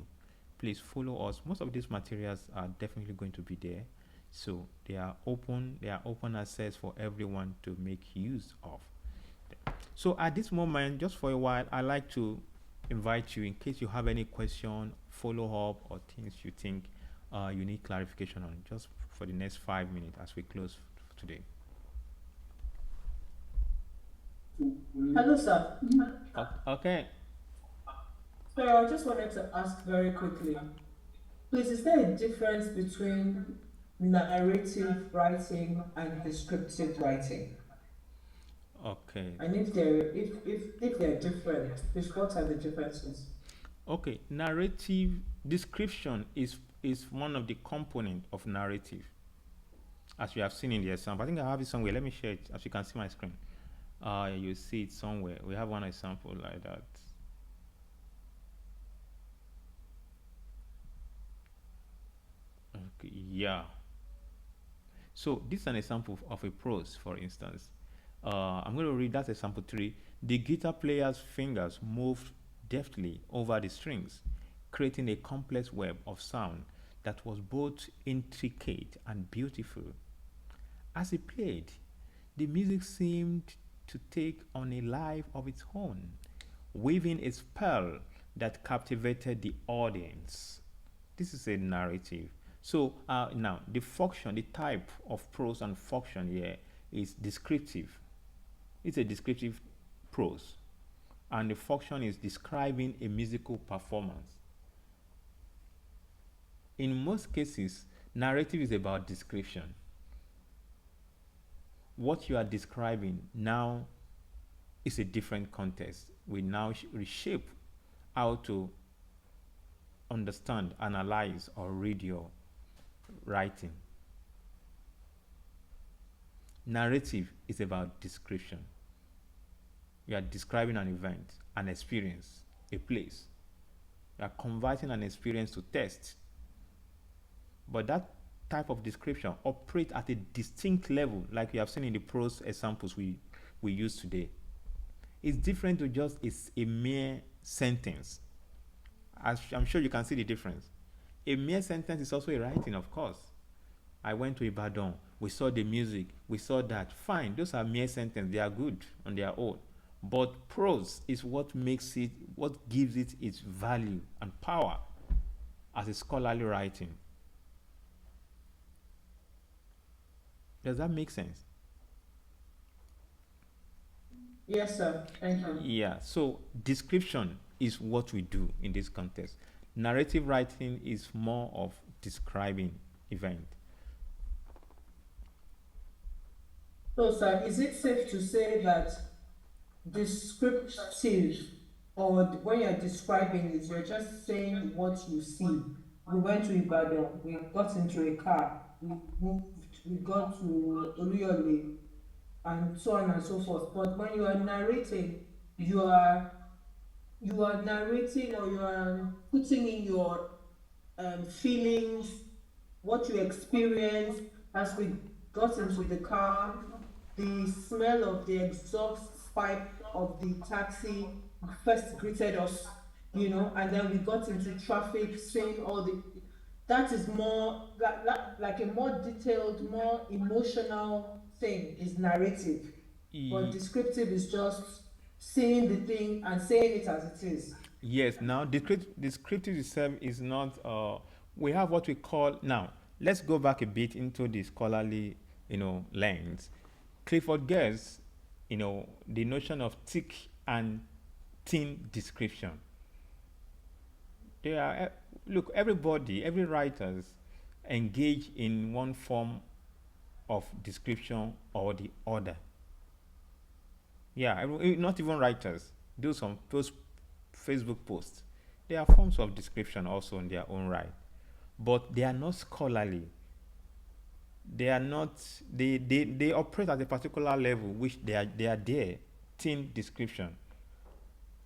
Please follow us. Most of these materials are definitely going to be there, so they are open access for everyone to make use of. So at this moment, just for a while, I'd like to invite you, in case you have any question, follow up, or things you think you need clarification on, just for the next 5 minutes as we close today. Hello, sir. Okay. So I just wanted to ask very quickly, please, is there a difference between narrative writing and descriptive writing? Okay. And if they're different, please, what are the differences? Okay. Narrative description is one of the component of narrative, as you have seen in the example. I think I have it somewhere. Let me share it. As you can see my screen, you see it somewhere. We have one example like that. Okay, yeah. So this is an example of a prose, for instance. I'm going to read that example 3. The guitar player's fingers moved deftly over the strings, creating a complex web of sound that was both intricate and beautiful. As he played, the music seemed to take on a life of its own, weaving a spell that captivated the audience. This is a narrative. So now the type of prose and function here is descriptive. It's a descriptive prose, and the function is describing a musical performance. In most cases, narrative is about description. What you are describing now is a different context. We now reshape how to understand, analyze, or read your writing. Narrative is about description. You are describing an event, an experience, a place. You are converting an experience to text. But that type of description operates at a distinct level, like we have seen in the prose examples we use today. It's different to just a mere sentence. As I'm sure you can see the difference. A mere sentence is also a writing, of course. I went to Ibadan, we saw the music, we saw that. Fine, those are mere sentences, they are good on their own. But prose is what gives it its value and power as a scholarly writing. Does that make sense? Yes, sir. Thank you. Yeah, so description is what we do in this context. Narrative writing is more of describing event. So, sir, is it safe to say that descriptive, or when you're describing it, you're just saying what you see? We went to Ibadan, we got into a car, we moved, we got to Oluyole, and so on and so forth. But when you are narrating, you are narrating, or you are putting in your feelings, what you experienced as we got into the car, the smell of the exhaust pipe of the taxi first greeted us, and then we got into traffic, seeing all the. That is more like a more detailed, more emotional thing is narrative. But descriptive is just seeing the thing and saying it as it is. Yes, now descriptive itself is not, we have what we call, now, let's go back a bit into the scholarly, lens. Clifford Geertz, the notion of thick and thin description. Every writers engage in one form of description or the other. Yeah, not even writers. Those Facebook posts, they are forms of description also in their own right, but they are not scholarly. They are not. They operate at a particular level, which they are there. Thin description.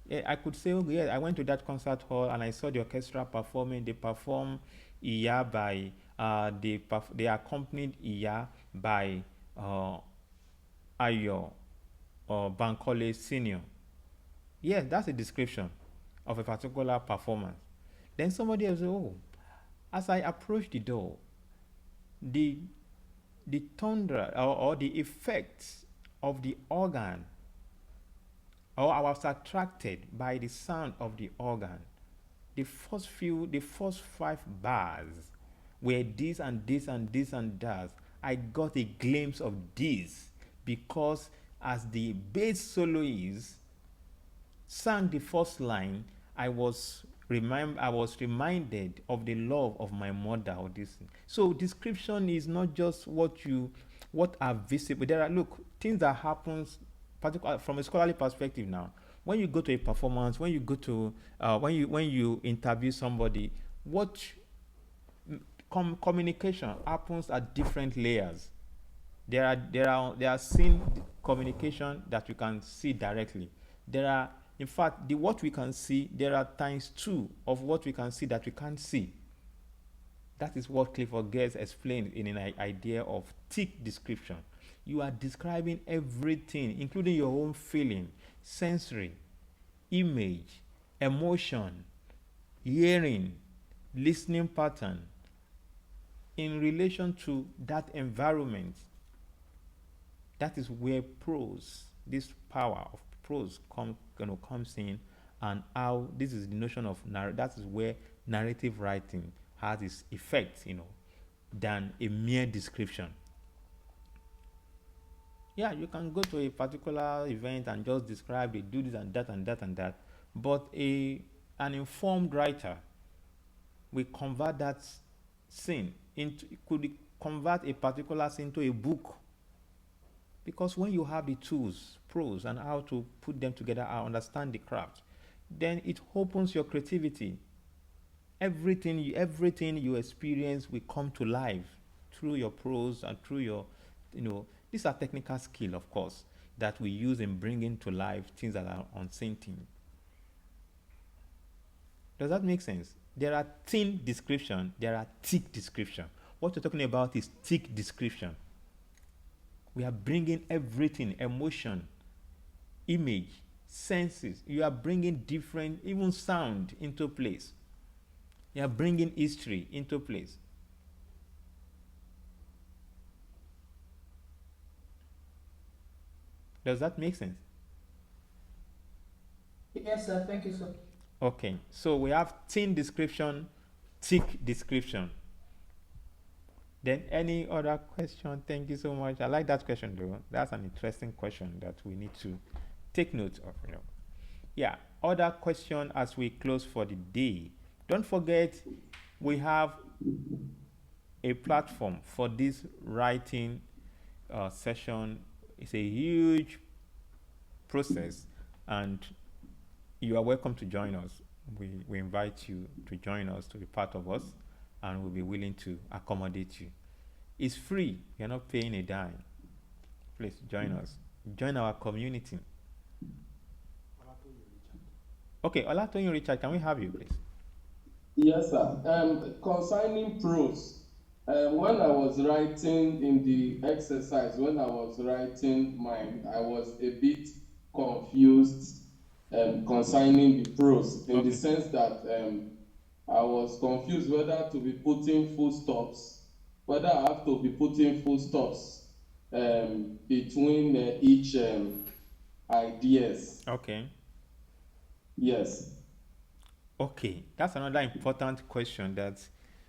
Yeah, I could say, I went to that concert hall and I saw the orchestra performing. They performed Iya by they accompanied Iya by Ayo or Bankole Senior. Yes, that's a description of a particular performance. Then somebody else, as I approached the door, the thunder or the effects of the organ, or I was attracted by the sound of the organ. The first 5 bars were this and this and this and that. I got a glimpse of this because as the bass soloist sang the first line, I was reminded of the love of my mother or this. So description is not just what are visible. There are things that happens, particularly from a scholarly perspective. Now, when you go to a performance, when you go to when you interview somebody, what communication happens at different layers. There are seen communication that you can see directly. There are, in fact, what we can see, there are times 2 of what we can see that we can't see. That is what Clifford Geertz explained in an idea of thick description. You are describing everything, including your own feeling, sensory, image, emotion, hearing, listening pattern in relation to that environment. That is where prose, this power of prose comes in and how this is the notion of that is where narrative writing has its effect, than a mere description. Yeah, you can go to a particular event and just describe it, do this and that and that and that. But an informed writer will convert that scene into, could convert a particular scene into a book. Because when you have the tools, prose, and how to put them together, I understand the craft, then it opens your creativity. Everything you experience will come to life through your prose and through your, these are technical skill, of course, that we use in bringing to life things that are unseen things. Does that make sense? There are thin description, there are thick description. What we're talking about is thick description. We are bringing everything, emotion, image, senses. You are bringing different, even sound into place. You are bringing history into place. Does that make sense? Yes, sir. Thank you, sir. Okay, so we have thin description, thick description. Then any other question? Thank you so much. I like that question though. That's an interesting question that we need to take note of. Yeah, other question as we close for the day. Don't forget, we have a platform for this writing session. It's a huge process, and you are welcome to join us. We invite you to join us, to be part of us, and we'll be willing to accommodate you. It's free. You're not paying a dime. Please join us. Join our community. Okay, Olatoyin Richard, can we have you, please? Yes, sir. Concerning prose, when I was writing in the exercise, when I was writing mine, I was a bit confused concerning the prose, in the sense that I was confused whether to be putting full stops, whether I have to be putting full stops between each ideas. Okay. Yes. Okay, that's another important question that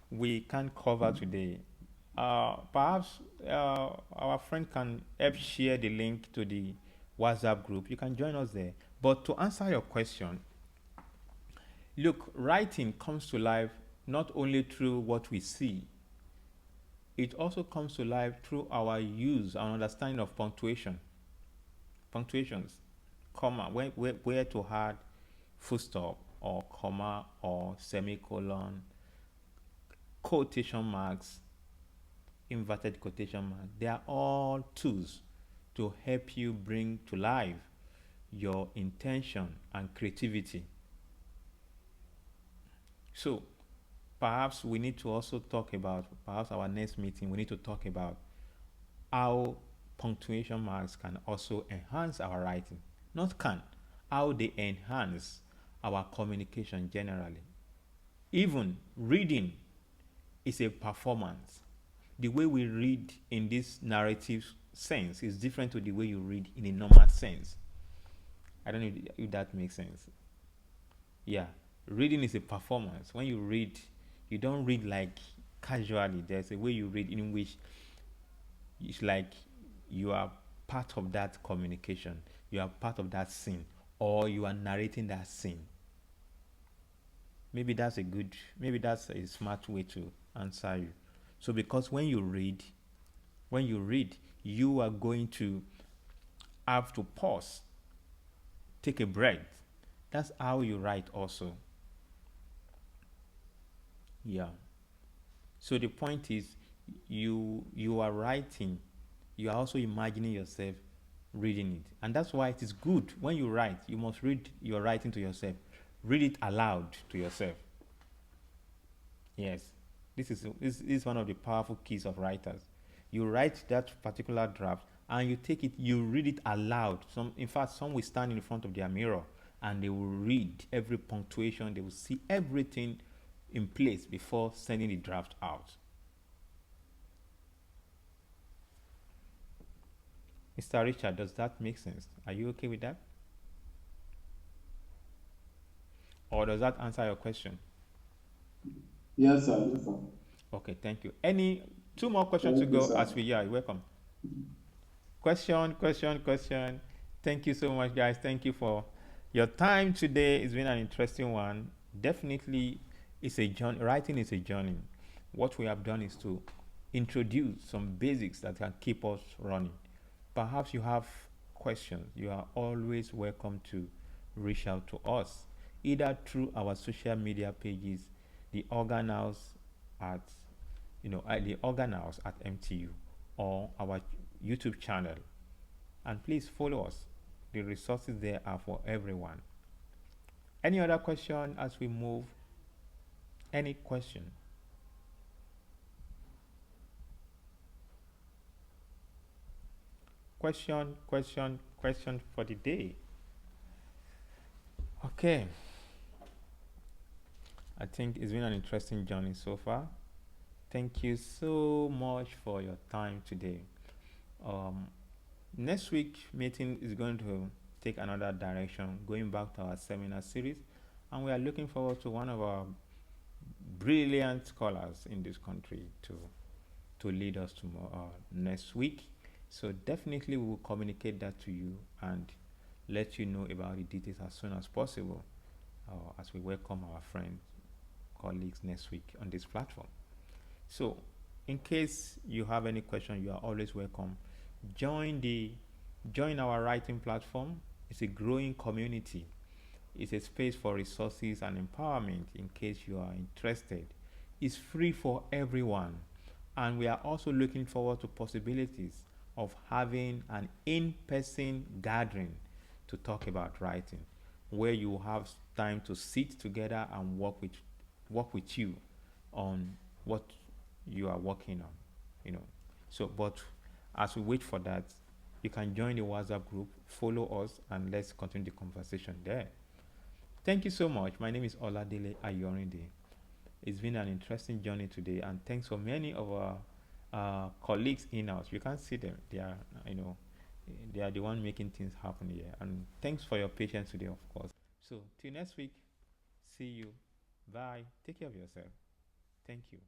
we can't cover today. Perhaps our friend can help share the link to the WhatsApp group. You can join us there. But to answer your question, look, writing comes to life not only through what we see, it also comes to life through our use and understanding of punctuations, comma, where to add full stop or comma or semicolon, quotation marks, inverted quotation marks. They are all tools to help you bring to life your intention and creativity. So perhaps we need to also talk about, perhaps our next meeting, we need to talk about how punctuation marks can also enhance our writing. Not can, how they enhance our communication generally. Even reading is a performance. The way we read in this narrative sense is different to the way you read in a normal sense. I don't know if that makes sense. Yeah, reading is a performance. When you read, you don't read like casually. There's a way you read in which it's like you are part of that communication, you are part of that scene, or you are narrating that scene. Maybe that's a smart way to answer you. So because when you read, you are going to have to pause, take a breath. That's how you write also. Yeah. So the point is, you are writing, you are also imagining yourself reading it. And that's why it is good when you write, you must read your writing to yourself. Read it aloud to yourself. Yes. This is one of the powerful keys of writers. You write that particular draft and you take it, you read it aloud. In fact, some will stand in front of their mirror and they will read every punctuation, they will see everything in place before sending the draft out. Mr. Richard, does that make sense? Are you okay with that? Or does that answer your question? Yes, sir. Yes, sir. Okay, thank you. Any two more questions to Thank you, go sir. as we, yeah, welcome. Question, question, question. Thank you so much, guys. Thank you for your time today. It's been an interesting one. Definitely, it's a journey. Writing is a journey. What we have done is to introduce some basics that can keep us running. Perhaps you have questions. You are always welcome to reach out to us, either through our social media pages, the organelles at the organelles at MTU, or our YouTube channel. And please follow us. The resources there are for everyone. Any other question as we move? Any question? Question, question, question for the day. Okay. I think it's been an interesting journey so far. Thank you so much for your time today. Um, Next week meeting is going to take another direction, going back to our seminar series, and we are looking forward to one of our brilliant scholars in this country to lead us tomorrow next week. So definitely we will communicate that to you and let you know about the details as soon as possible, as we welcome our friends, colleagues next week on this platform. So, in case you have any question, you are always welcome. Join the join our writing platform. It's a growing community. It's a space for resources and empowerment in case you are interested. It's free for everyone. And we are also looking forward to possibilities of having an in-person gathering to talk about writing, where you have time to sit together and work with you on what you are working on, you know. So, but as we wait for that, you can join the WhatsApp group, follow us, and let's continue the conversation there. Thank you so much. My name is Oladele Ayorinde. It's been an interesting journey today, and thanks for many of our colleagues in house. You can't see them; they are, they are the one making things happen here. And thanks for your patience today, of course. So till next week, see you. Bye. Take care of yourself. Thank you.